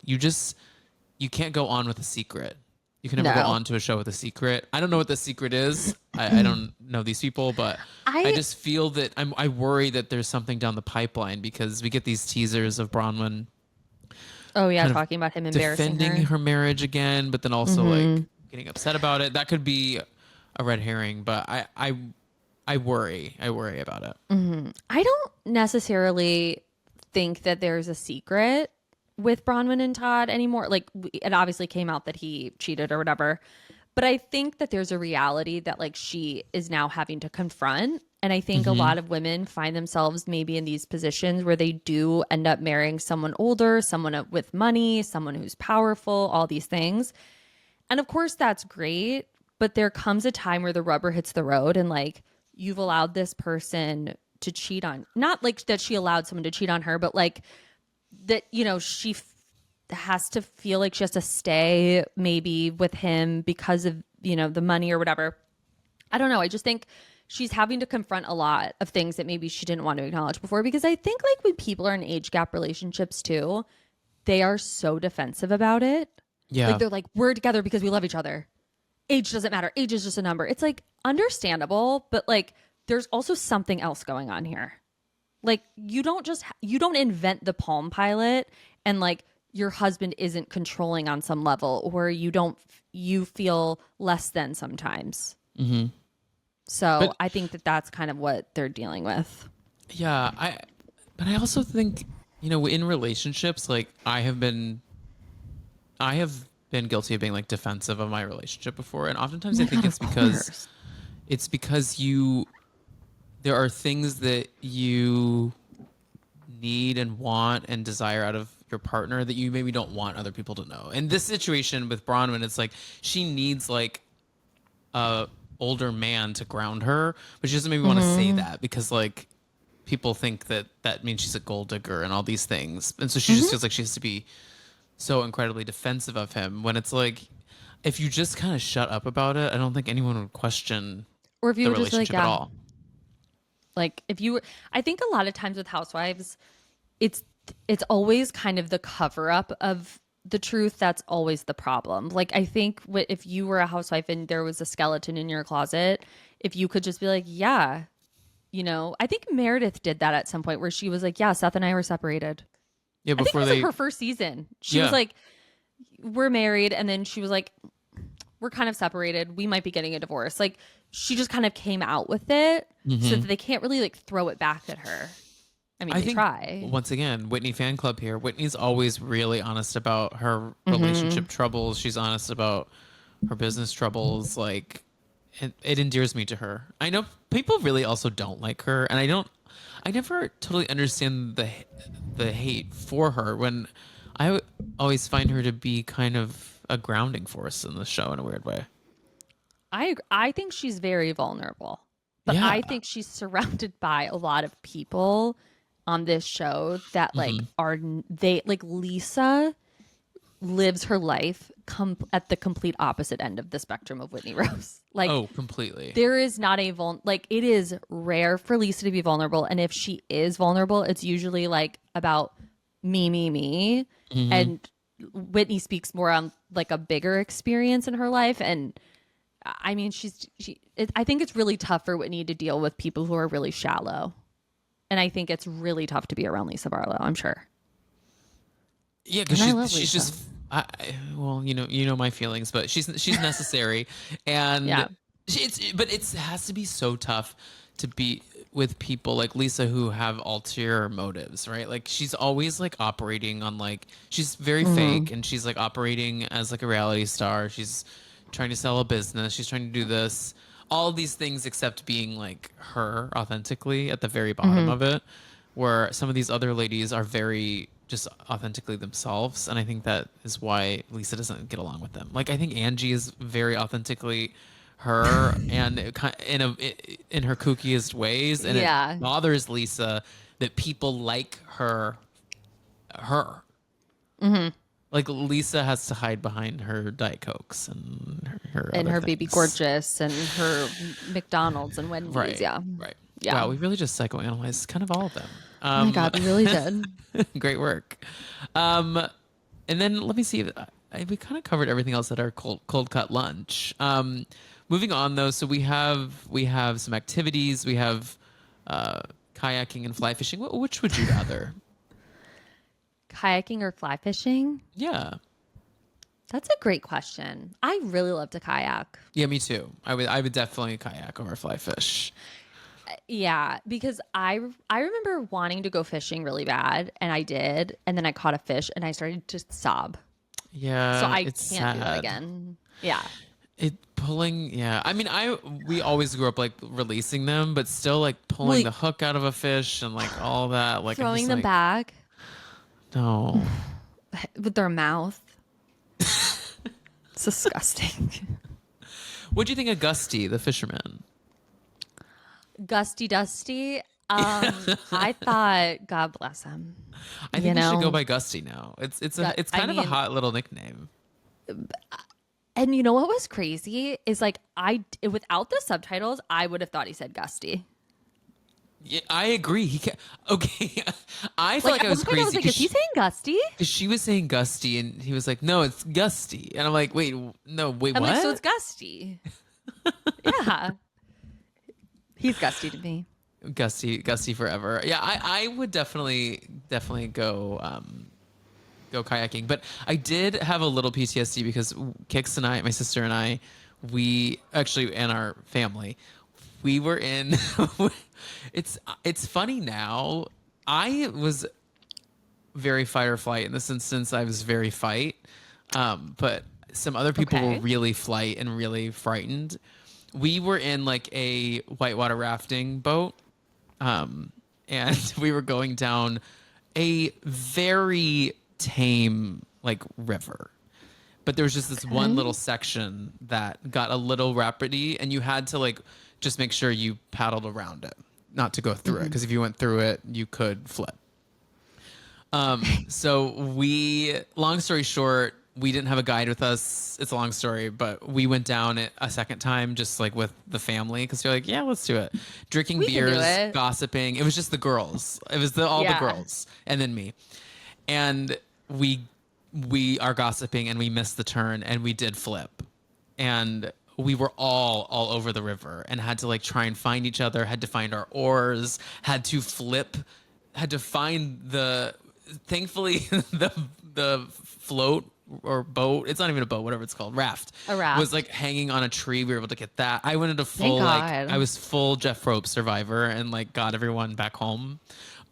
you can't go on with a secret. You can never go on to a show with a secret. I don't know what the secret is. I don't know these people, but I just feel that I worry that there's something down the pipeline because we get these teasers of Bronwyn. Oh yeah, talking about him embarrassing defending her marriage again, but then also like getting upset about it. That could be a red herring, but I worry about it. I don't necessarily think that there's a secret with Bronwyn and Todd anymore. Like it obviously came out that he cheated or whatever, but I think that there's a reality that like she is now having to confront. And I think a lot of women find themselves maybe in these positions where they do end up marrying someone older, someone with money, someone who's powerful, all these things. And of course, that's great. But there comes a time where the rubber hits the road and like you've allowed this person to cheat on, not like that she allowed someone to cheat on her, but like that, you know, she has to feel like she has to stay maybe with him because of, you know, the money or whatever. I don't know. I just think she's having to confront a lot of things that maybe she didn't want to acknowledge before, because I think like when people are in age gap relationships too, they are so defensive about it. Yeah. Like they're like, we're together because we love each other. Age doesn't matter. Age is just a number. It's like understandable, but like there's also something else going on here. Like you don't invent the Palm Pilot and like your husband isn't controlling on some level, or you feel less than sometimes. Mm-hmm. So but, I think that's kind of what they're dealing with. Yeah. But I also think, you know, in relationships, like I have been guilty of being like defensive of my relationship before. And oftentimes I think it's because there are things that you need and want and desire out of your partner that you maybe don't want other people to know. In this situation with Bronwyn, it's like she needs like a older man to ground her, but she doesn't maybe want to say that because like people think that means she's a gold digger and all these things. And so she just feels like she has to be so incredibly defensive of him, when it's like, if you just kind of shut up about it, I don't think anyone would question or if you the were just relationship like, at all. Like if you, I think a lot of times with housewives, it's always kind of the cover up of the truth that's always the problem. Like I think if you were a housewife and there was a skeleton in your closet, if you could just be like, yeah, you know, I think Meredith did that at some point where she was like, yeah, Seth and I were separated. Yeah, I think it was like her first season. She was like, we're married. And then she was like, we're kind of separated. We might be getting a divorce. Like she just kind of came out with it so that they can't really like throw it back at her. I mean, they try. Once again, Whitney fan club here. Whitney's always really honest about her relationship troubles. She's honest about her business troubles. Like it endears me to her. I know people really also don't like her, and I never totally understand the hate for her, when I always find her to be kind of a grounding force in the show in a weird way. I think she's very vulnerable, but I think she's surrounded by a lot of people on this show that like like Lisa lives her life at the complete opposite end of the spectrum of Whitney Rose. Like, oh, completely. There is not like it is rare for Lisa to be vulnerable, and if she is vulnerable, it's usually like about me, and Whitney speaks more on like a bigger experience in her life. And I mean, I think it's really tough for Whitney to deal with people who are really shallow, and I think it's really tough to be around Lisa Barlow, I'm sure. Yeah, because she's just well, you know my feelings, but she's necessary, and but it has to be so tough to be with people like Lisa who have ulterior motives, right? Like she's always like operating on like, she's very fake, and she's like operating as like a reality star. She's trying to sell a business. She's trying to do this, all these things except being like her authentically at the very bottom of it, where some of these other ladies are very just authentically themselves. And I think that is why Lisa doesn't get along with them. Like I think Angie is very authentically her and in her kookiest ways, and it bothers Lisa that people like her. Like Lisa has to hide behind her Diet Cokes and her Baby Gorgeous and her McDonald's and Wendy's. Right. Yeah. Wow, we really just psychoanalyzed kind of all of them. Oh my God, we really did. Great work. And then let me see. We kind of covered everything else at our cold cut lunch. Moving on though, so we have some activities. We have kayaking and fly fishing. Which would you rather? Kayaking or fly fishing? Yeah. That's a great question. I really love to kayak. Yeah, me too. I would definitely kayak over fly fish. Yeah, because I remember wanting to go fishing really bad, and I did, and then I caught a fish and I started to sob. Yeah, so I can't do that again. Yeah. It pulling, yeah. I mean, we always grew up like releasing them, but still like pulling Like, the hook out of a fish and like all that. Like I'm throwing just them like, back no. with their mouth. It's disgusting. What do you think of Gusty, the fisherman? Gusty Dusty. I thought, God bless him. I think he should go by Gusty now. It's kind of a hot little nickname. And you know what was crazy is like without the subtitles, I would have thought he said Gusty. Yeah, I agree. He can okay. I felt like I was crazy. I was like, is he saying Gusty? Because she was saying Gusty, and he was like, "No, it's Gusty." And I'm like, "Wait, no, wait, I'm what?" like, so it's Gusty. Yeah, he's Gusty to me. Gusty forever. Yeah, I would definitely go kayaking. But I did have a little PTSD because Kix and I, my sister and I, we actually, and our family, we were in. It's funny now. I was very fight or flight in this instance. I was very fight, but some other people were really flight and really frightened. We were in like a whitewater rafting boat, and we were going down a very tame like river, but there was just this one little section that got a little rapidy, and you had to like just make sure you paddled around it, not to go through it, because if you went through it, you could flip. So long story short, we didn't have a guide with us. It's a long story, but we went down it a second time, just like with the family, because you're like, yeah, let's do it. Drinking beers, gossiping. It was just the girls. It was all the girls, and then me. And we are gossiping, and we missed the turn, and we did flip, and we were all over the river, and had to like try and find each other. Had to find our oars. Had to flip. Had to find thankfully the float or boat. It's not even a boat, whatever it's called. Raft. A raft was like hanging on a tree. We were able to get that. I went into full I was full Jeff Rope survivor and like got everyone back home.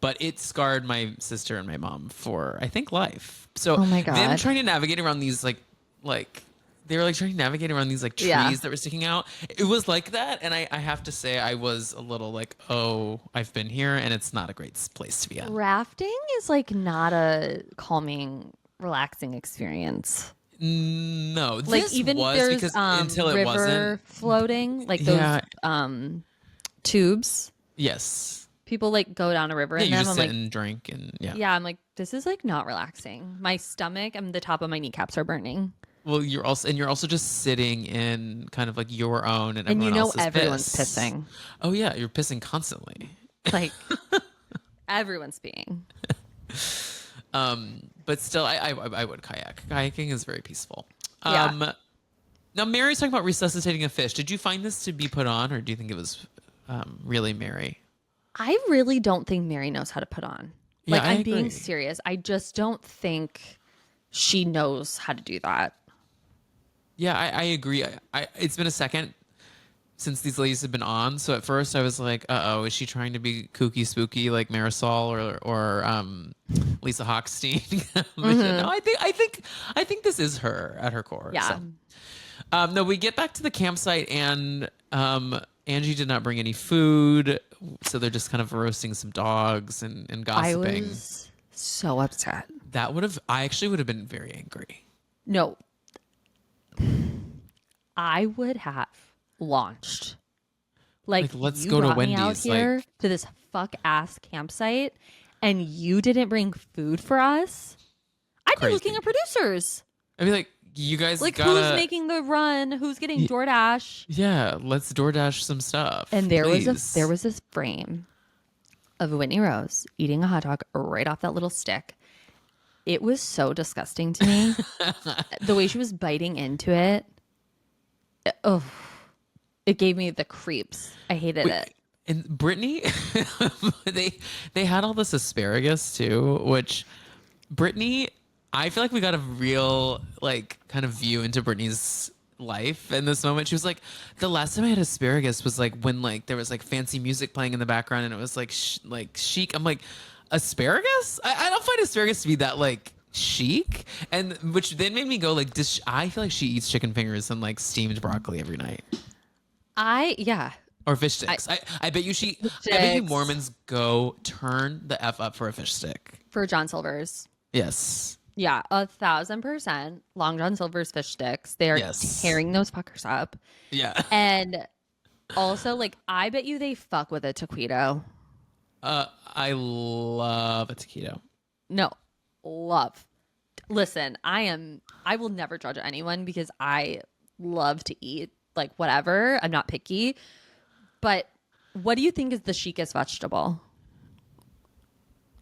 But it scarred my sister and my mom for, I think, life. So oh my God. Them trying to navigate around these like they were like trying to navigate around these like trees that were sticking out. It was like that, and I have to say I was a little like, oh, I've been here, and it's not a great place to be at. Rafting is like not a calming, relaxing experience. No, like this even was there's because until it river wasn't floating, like those tubes. Yes. People like go down a river and you then just I'm sit like, and drink and I'm like, this is like not relaxing. My stomach and the top of my kneecaps are burning. Well, you're also just sitting in kind of like your own and everyone you know else is everyone's pissing. Oh yeah, you're pissing constantly. Like everyone's peeing. But still, I would kayak. Kayaking is very peaceful. Yeah. Now Mary's talking about resuscitating a fish. Did you find this to be put on, or do you think it was really Mary? I really don't think Mary knows how to put on. Yeah, like, I I'm agree. being serious. I just don't think she knows how to do that. Yeah, I agree. It's been a second since these ladies have been on. So at first I was like, uh-oh, is she trying to be kooky spooky like Marisol or Lisa Hochstein? No, I think this is her at her core. Yeah. So. No, we get back to the campsite and Angie did not bring any food. So they're just kind of roasting some dogs and gossiping. I was so upset. I actually would have been very angry. No. I would have launched. Like let's you go to brought me out Wendy's. here to this fuck ass campsite and you didn't bring food for us. I'd be looking at producers. I'd be like, you guys like gotta, who's making the run? Who's getting DoorDash? Yeah, let's DoorDash some stuff. And there was this frame of Whitney Rose eating a hot dog right off that little stick. It was so disgusting to me. The way she was biting into it. Oh, it gave me the creeps. I hated it. And Brittany, they had all this asparagus too, which Brittany, I feel like we got a real like kind of view into Brittany's life in this moment. She was like, the last time I had asparagus was like when like there was like fancy music playing in the background and it was like chic. I'm like, asparagus? I don't find asparagus to be that like chic, and which then made me go like, I feel like she eats chicken fingers and like steamed broccoli every night. Yeah. Or fish sticks. I bet you I bet you Mormons go turn the F up for a fish stick. For John Silver's. Yes. Yeah, 1,000%. Long John Silver's fish sticks. They are tearing those fuckers up. Yeah. And also, like, I bet you they fuck with a taquito. I love a taquito. No, love. Listen, I will never judge anyone because I love to eat, like, whatever. I'm not picky. But what do you think is the chicest vegetable?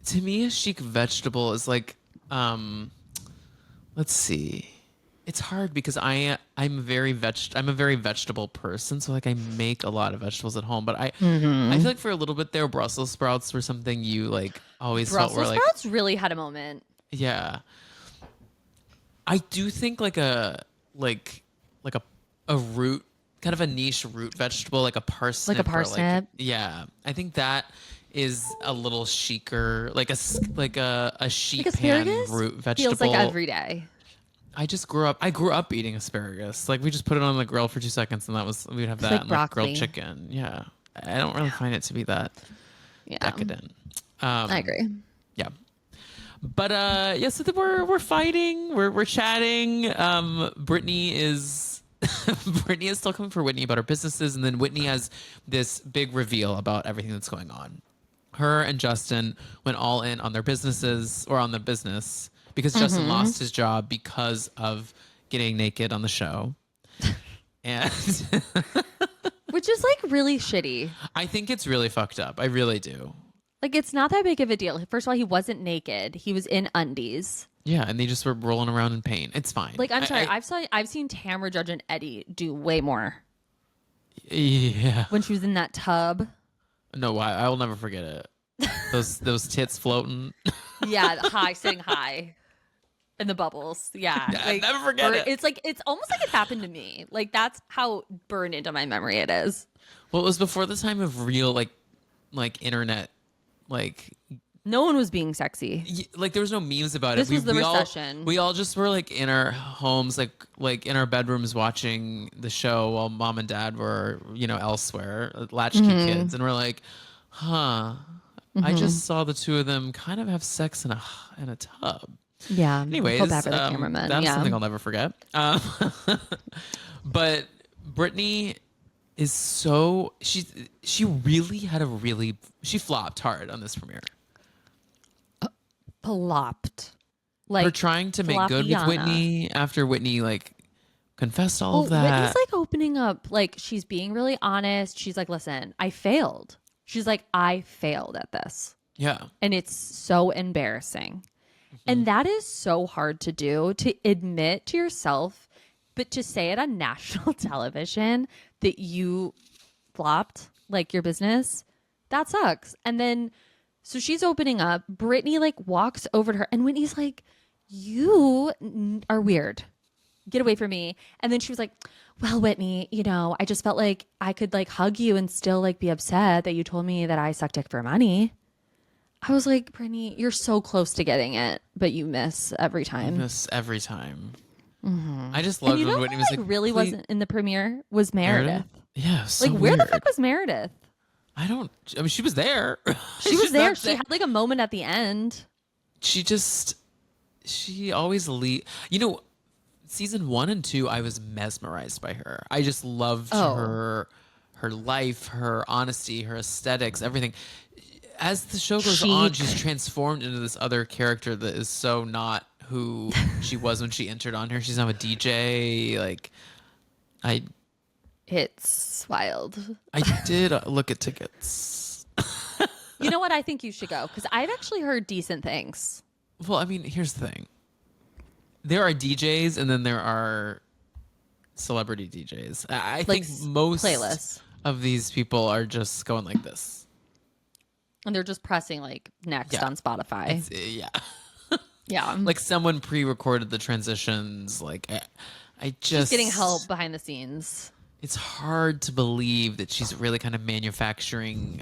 To me, a chic vegetable is like, let's see. It's hard because I'm a very vegetable person, so like I make a lot of vegetables at home. But I feel like for a little bit there, Brussels sprouts were something you like always felt were like. Brussels sprouts really had a moment. Yeah, I do think like a root, kind of a niche root vegetable, like a parsnip. Like a parsnip. Yeah, I think that is a little chicer, like a sheet pan root vegetable. Feels like every day. I grew up eating asparagus. Like we just put it on the grill for 2 seconds, and we'd have that like and broccoli. like grilled chicken. Yeah, I don't really find it to be that decadent. I agree. Yeah. But so we're fighting, we're chatting. Brittany is still coming for Whitney about her businesses, and then Whitney has this big reveal about everything that's going on. Her and Justin went all in on their businesses, or on the business, because Justin lost his job because of getting naked on the show. And which is like really shitty. I think it's really fucked up. I really do. Like, it's not that big of a deal. First of all, he wasn't naked. He was in undies. Yeah, and they just were rolling around in pain. It's fine. Like, I'm sorry. I've seen Tamara Judge and Eddie do way more. Yeah. When she was in that tub. No, I will never forget it. Those tits floating. Yeah, sitting high. In the bubbles. Yeah. I'll never forget it. It's almost like it happened to me. Like, that's how burned into my memory it is. Well, it was before the time of real, like internet. Like, no one was being sexy. Like, there was no memes about this it. Was the recession. We all just were like in our homes, like in our bedrooms watching the show while mom and dad were, elsewhere, latchkey kids, and we're like, I just saw the two of them kind of have sex in a tub. Yeah. Anyways, that's something I'll never forget. But Brittany is she really had she flopped hard on this premiere. Flopped. Like, her trying to make good with Whitney after Whitney like confessed all of that. Whitney's like opening up, like she's being really honest. She's like, listen, I failed. She's like, I failed at this. Yeah. And it's so embarrassing. And that is so hard to do, to admit to yourself, but to say it on national television that you flopped, like your business, that sucks. And then, so she's opening up. Brittany like walks over to her, and Whitney's like, you are weird. Get away from me. And then she was like, well, Whitney, I just felt like I could like hug you and still like be upset that you told me that I sucked dick for money. I was like, Brittany, you're so close to getting it, but you miss every time. I just loved when Whitney was like, really wasn't in the premiere was Meredith. Yeah, so like where weird. the fuck was Meredith? I mean, she was there. She was there. She had like a moment at the end. She always season 1 and 2, I was mesmerized by her. I just loved her life, her honesty, her aesthetics, everything. As the show goes on, she's transformed into this other character that is so not who she was when she entered on her. She's now a DJ. It's wild. I did look at tickets. You know what? I think you should go because I've actually heard decent things. Well, I mean, here's the thing. There are DJs and then there are celebrity DJs. I think most playlists of these people are just going like this. And they're just pressing like next on Spotify. Yeah. Like someone pre-recorded the transitions. Like she's getting help behind the scenes. It's hard to believe that she's really kind of manufacturing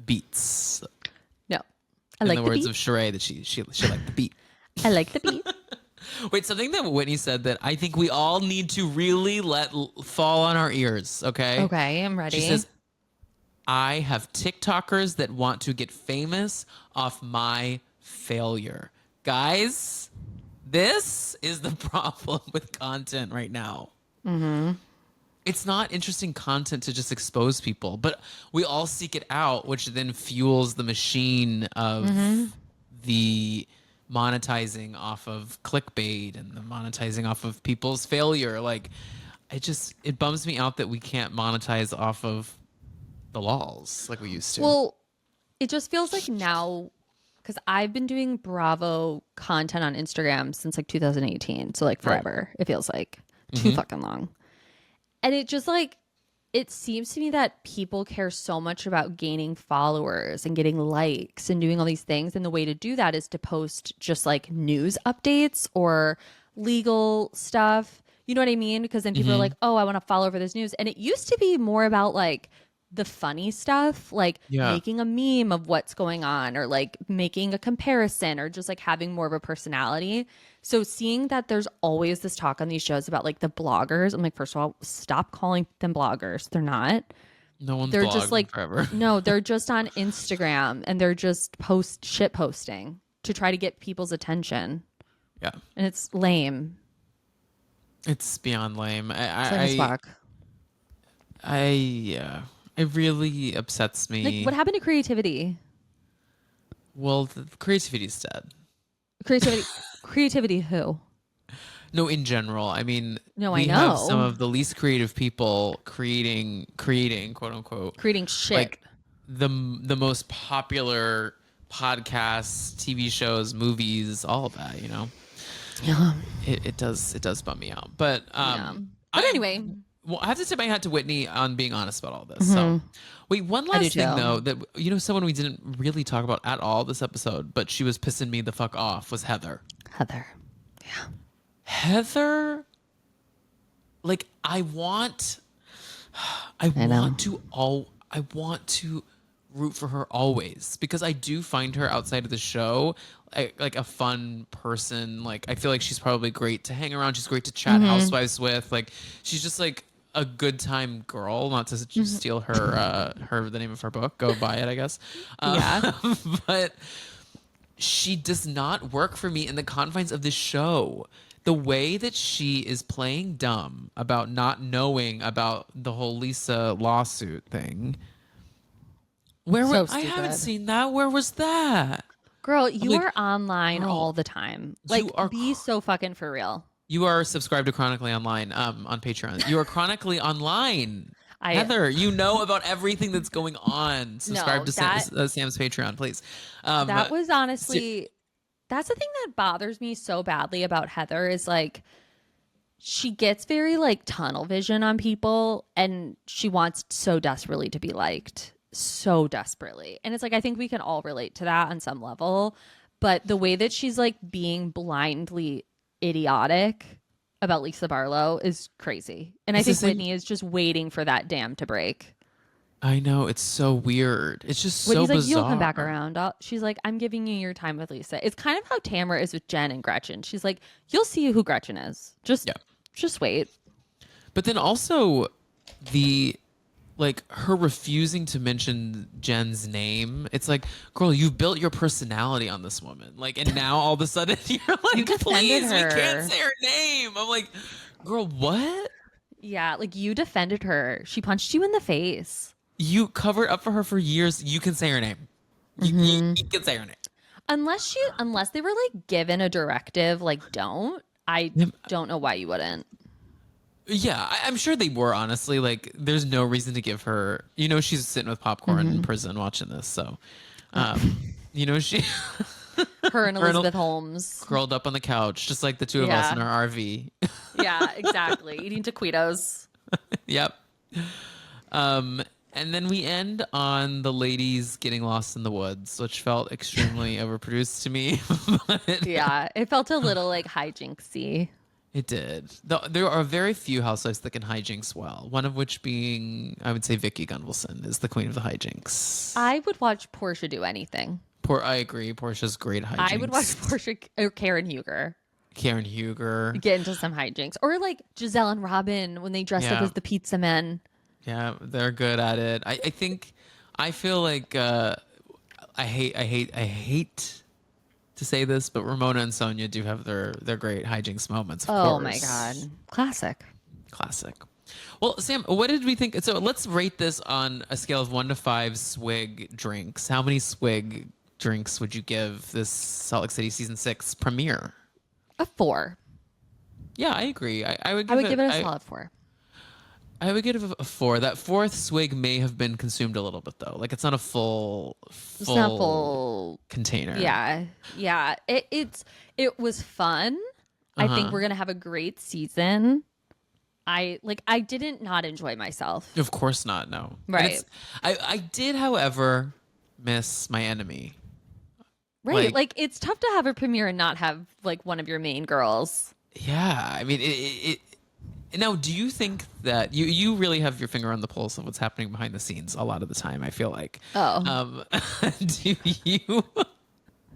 beats. No. In the words of Sheree, that she liked the beat. I like the beat. Wait, something that Whitney said that I think we all need to really let fall on our ears, okay? Okay, I'm ready. She says, I have TikTokers that want to get famous off my failure. Guys, this is the problem with content right now. It's not interesting content to just expose people, but we all seek it out, which then fuels the machine of the monetizing off of clickbait and the monetizing off of people's failure. Like, it bums me out that we can't monetize off of the lols like we used to. Well, it just feels like now, because I've been doing Bravo content on Instagram since like 2018. So like forever, it feels like too fucking long. And it just like, it seems to me that people care so much about gaining followers and getting likes and doing all these things. And the way to do that is to post just like news updates or legal stuff. You know what I mean? Because then people are like, oh, I want to follow for this news. And it used to be more about like the funny stuff, like making a meme of what's going on or like making a comparison or just like having more of a personality. So seeing that there's always this talk on these shows about like the bloggers, I'm like, first of all, stop calling them bloggers. They're not. No one's They're blogging just like forever. no, they're just on Instagram and they're just shit posting to try to get people's attention. Yeah. And it's lame. It's beyond lame. It's lame as fuck. It really upsets me. Like, what happened to creativity? Well, the creativity's dead. Creativity who? No, in general. I mean, no, we I know. have some of the least creative people creating, quote unquote, creating shit. Like the most popular podcasts, TV shows, movies, all of that. You know. Yeah. It does bum me out, but But anyway. Well, I have to tip my hat to Whitney on being honest about all this. So, wait, one last thing though that someone we didn't really talk about at all this episode, but she was pissing me the fuck off was Heather. Yeah. Heather, like I want to root for her always because I do find her outside of the show like a fun person. Like I feel like she's probably great to hang around. She's great to chat housewives with. Like she's just like a good time girl. Not to steal her the name of her book. Go buy it, I guess. Yeah. But she does not work for me in the confines of this show. The way that she is playing dumb about not knowing about the whole Lisa lawsuit thing. I haven't seen that. Where was that? Girl, you are online all the time. Like, be so fucking for real. You are subscribed to Chronically Online on Patreon. You are chronically online. Heather, you know about everything that's going on. Subscribe to Sam's Patreon, please. That was honestly... That's the thing that bothers me so badly about Heather is like she gets very like tunnel vision on people and she wants so desperately to be liked. So desperately. And it's like I think we can all relate to that on some level. But the way that she's like being blindly idiotic about Lisa Barlow is crazy. And I think Whitney is just waiting for that dam to break. I know. It's so weird. It's just Whitney's so bizarre. Like, you'll come back around. She's like, I'm giving you your time with Lisa. It's kind of how Tamara is with Jen and Gretchen. She's like, you'll see who Gretchen is. Just wait. But then also her refusing to mention Jen's name. It's like, girl, you've built your personality on this woman. Like, and now all of a sudden you're like, please, we can't say her name. I'm like, girl, what? Yeah, like you defended her. She punched you in the face. You covered up for her for years. You can say her name. You can say her name. Unless they were like given a directive, like I don't know why you wouldn't. Yeah, I'm sure they were, honestly. Like, there's no reason to give her... she's sitting with popcorn in prison watching this, so... she... Her and Elizabeth Holmes. Curled up on the couch, just like the two of us in our RV. Yeah, exactly. Eating taquitos. Yep. And then we end on the ladies getting lost in the woods, which felt extremely overproduced to me. Yeah, it felt a little like hijinksy. It did. There are very few housewives that can hijinks well. One of which being, I would say, Vicky Gunvalson is the queen of the hijinks. I would watch Portia do anything. I agree. Portia's great hijinks. I would watch Portia or Karen Huger Karen Huger. get into some hijinks, or like Giselle and Robin when they dressed up Yeah. as the pizza men. Yeah, they're good at it. I think I feel like I hate to say this, but Ramona and Sonia do have their great hijinks moments. Of Oh course. my god, classic. Classic. Well, Sam, what did we think? So let's rate this on a scale of 1 to 5 swig drinks. How many swig drinks would you give this Salt Lake City season 6 premiere? A 4. Yeah, I agree. I would give it a solid 4. I would give it a 4. That fourth swig may have been consumed a little bit though. Like it's not a full It's not full container. Yeah, yeah. It was fun. I think we're gonna have a great season. I didn't not enjoy myself. Of course not. No. Right. I did, however, miss my enemy. Right. Like it's tough to have a premiere and not have like one of your main girls. Yeah. I mean, it now, do you think that you really have your finger on the pulse of what's happening behind the scenes a lot of the time? I feel like. Oh. Do you?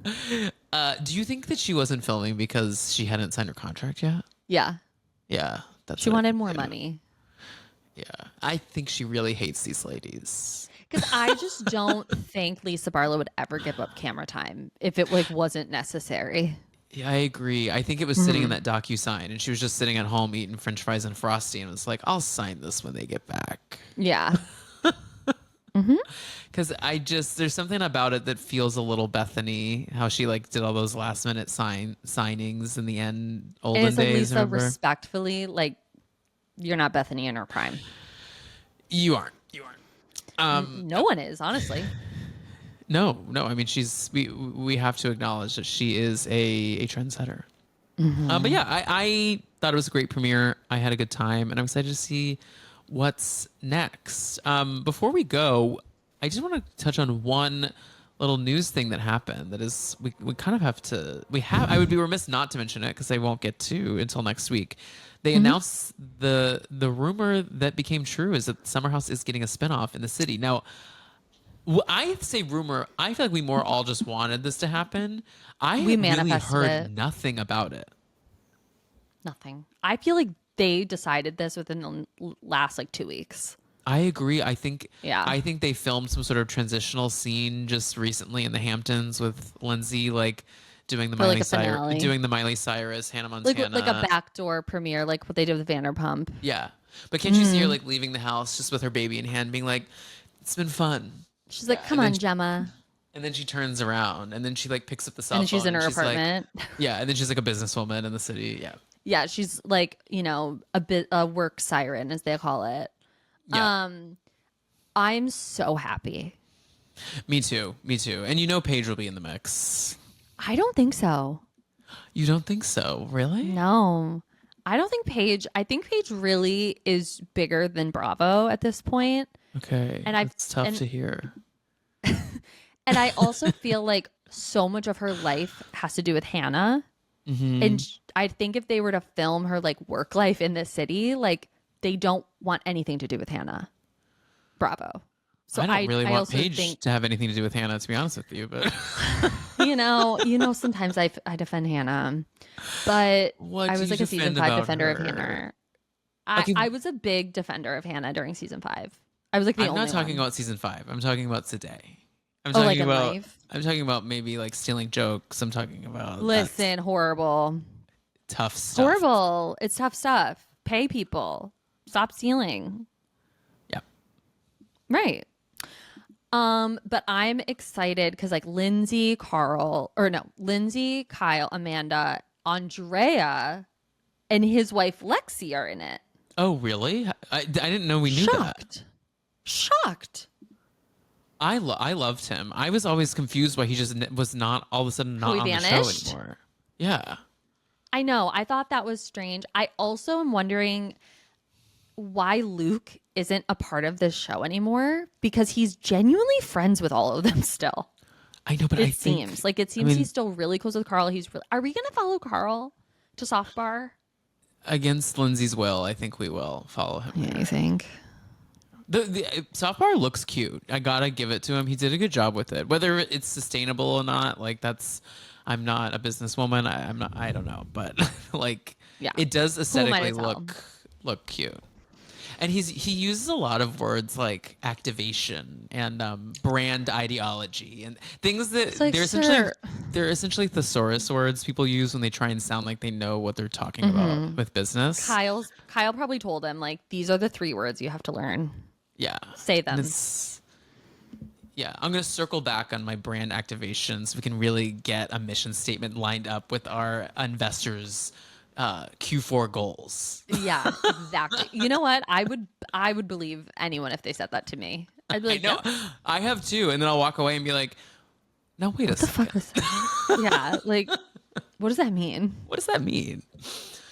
Do you think that she wasn't filming because she hadn't signed her contract yet? Yeah. Yeah, that's. She wanted more money. Yeah, I think she really hates these ladies. Because I just don't think Lisa Barlow would ever give up camera time if it like wasn't necessary. Yeah, I agree. I think it was sitting in that docu-sign, and she was just sitting at home eating French fries and Frosty, and was like, "I'll sign this when they get back." Yeah. Because there's something about it that feels a little Bethany, how she like did all those last minute signings in the end, olden And it's like days. Lisa Remember? respectfully, like you're not Bethany in her prime. You aren't. No one is, honestly. No. I mean, we have to acknowledge that she is a trendsetter. But yeah, I thought it was a great premiere. I had a good time, and I'm excited to see what's next. Before we go, I just want to touch on one little news thing that happened. That is, we kind of have to. I would be remiss not to mention it because I won't get to until next week. They announced the rumor that became true is that Summer House is getting a spinoff in the city. Now, I say rumor. I feel like we more all just wanted this to happen. We really manifested heard it. nothing about it. Nothing. I feel like they decided this within the last like 2 weeks. I agree. I think they filmed some sort of transitional scene just recently in the Hamptons with Lindsay, like doing the Miley Cyrus, Hannah Montana, like a backdoor premiere, like what they did with Vanderpump. Yeah, but can't you see her like leaving the house just with her baby in hand, being like, "It's been fun." She's like, "Come on, Gemma." And then she turns around, and then she like picks up the cell phone, and she's in her apartment. Like, yeah, and then she's like a businesswoman in the city. Yeah. Yeah, she's like, a work siren, as they call it. Yeah. I'm so happy. Me too. And Paige will be in the mix. I don't think so. You don't think so? Really? No. I don't think Paige. I think Paige really is bigger than Bravo at this point. Okay. And it's tough to hear. And I also feel like so much of her life has to do with Hannah. Mm-hmm. And I think if they were to film her like work life in this city, like they don't want anything to do with Hannah. Bravo. So I don't really want Paige to have anything to do with Hannah, to be honest with you, but sometimes I defend Hannah, but I was like a season 5 defender of Hannah. I was a big defender of Hannah during season 5. I was like I'm not talking about season 5. I'm talking about today. I'm talking about maybe like stealing jokes. I'm talking about horrible, tough stuff. Horrible. It's tough stuff. Pay people. Stop stealing. Yeah. Right. But I'm excited because like Lindsay, Kyle, Amanda, Andrea, and his wife Lexi are in it. Oh, really? I didn't know we knew that. Shocked. I loved him. I was always confused why he just was not all of a sudden not on the show anymore. Yeah. I know. I thought that was strange. I also am wondering why Luke isn't a part of this show anymore, because he's genuinely friends with all of them still. I know, but it seems he's still really close with Carl. Are we going to follow Carl to Soft Bar? Against Lindsay's will, I think we will follow him. Yeah, you think? The soft bar looks cute. I gotta give it to him. He did a good job with it. Whether it's sustainable or not, like that's. I'm not a businesswoman. I'm not. I don't know, but like, Yeah. it does Who am I aesthetically to tell? look cute. And he uses a lot of words like activation and brand ideology and things that It's like, they're sir. essentially thesaurus words people use when they try and sound like they know what they're talking about with business. Kyle probably told him like these are the 3 words you have to learn. Yeah. Say And them. yeah, I'm going to circle back on my brand activation so we can really get a mission statement lined up with our investors' Q4 goals. Yeah, exactly. You know what? I would believe anyone if they said that to me. I'd be like, I know. "Yep, I have too. And then I'll walk away and be like, now wait a what the second. fuck was that?" Yeah, like what does that mean? What does that mean?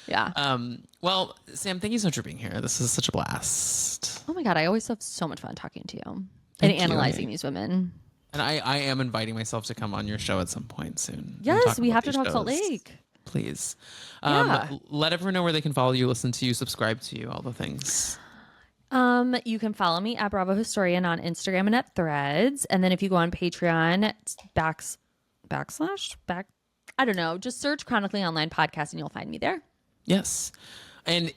Yeah. Well, Sam, thank you so much for being here. This is such a blast. Oh my god, I always have so much fun talking to you Thank and you. analyzing these women. And I am inviting myself to come on your show at some point soon. and Yes, talk we about have to these talk Salt shows. Lake. Please. Yeah. Let everyone know where they can follow you, listen to you, subscribe to you, all the things. You can follow me at Bravo Historian on Instagram and at Threads. And then if you go on Patreon, it's I don't know, just search Chronically Online Podcast and you'll find me there. Yes. And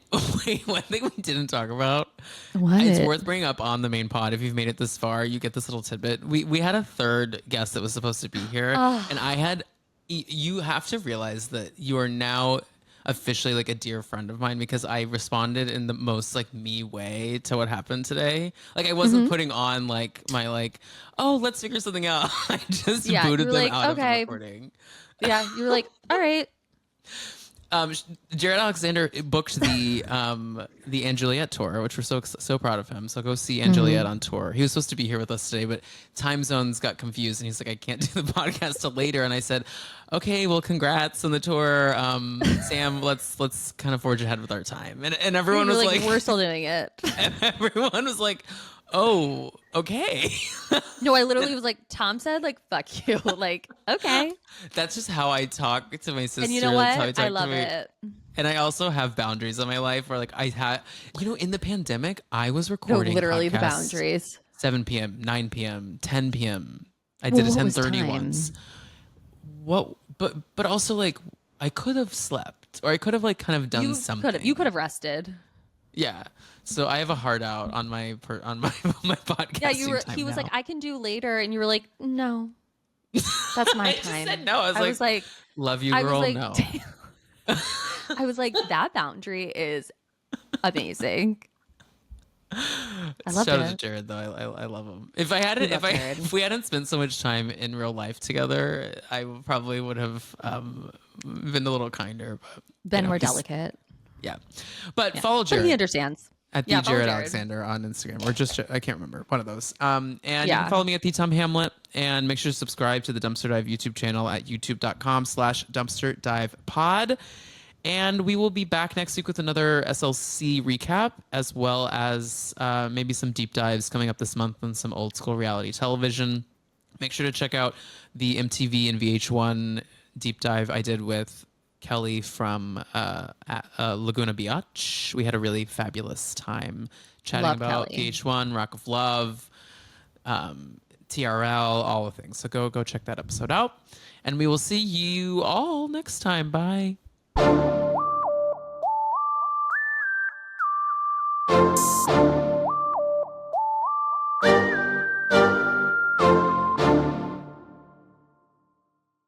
wait, one thing we didn't talk about. What? It's worth bringing up on the main pod. If you've made it this far, you get this little tidbit. We had a third guest that was supposed to be here, and I had. You have to realize that you are now officially like a dear friend of mine because I responded in the most like me way to what happened today. Like I wasn't putting on like my like, oh, let's figure something out. I just Yeah, booted you were them like, out okay. of the recording. Yeah, you were like, all right. Jared Alexander booked the Anne Juliet tour, which we're so proud of him. So go see Anne Juliet on tour. He was supposed to be here with us today, but time zones got confused, and he's like, I can't do the podcast till later. And I said, okay, well, congrats on the tour, Sam. Let's kind of forge ahead with our time. And everyone You were was like, we're still doing it. and everyone was like, oh, okay. No, I literally was like, Tom said, like, fuck you. Like, okay. That's just how I talk to my sister. And you know That's how what? talk I to love my- it. And I also have boundaries in my life where like I had, in the pandemic, I was No, recording literally the podcasts boundaries. 7 p.m., 9 p.m., 10 p.m. I Well, did a what was 10:30 time? once. What? But also like I could have slept or I could have like kind of done something. You could have rested. Yeah. So I have a heart out on my my podcast. Yeah, he was like, I can do later, and you were like, no, that's my I time. just said no. I was like, love you, I girl. was like, No. I was like, that boundary is amazing. I love Shout out to it. Jared though. I love him. If I had We it, love Jared. if we hadn't spent so much time in real life together, I probably would have been a little kinder. But, Been more he's- delicate. Yeah, but Yeah. follow But he Jared understands. at the Yeah, follow Jared Jared. Alexander on Instagram or just I can't remember one of those. And you Yeah. can follow me at the Tom Hamlet and make sure to subscribe to the Dumpster Dive YouTube channel at youtube.com/Dumpster Dive Pod. And we will be back next week with another SLC recap, as well as maybe some deep dives coming up this month on some old school reality television. Make sure to check out the MTV and VH1 deep dive I did with Kelly from Laguna Beach. We had a really fabulous time chatting Love about Kelly. VH1, Rock of Love, TRL, all the things. So go check that episode out. And we will see you all next time. Bye.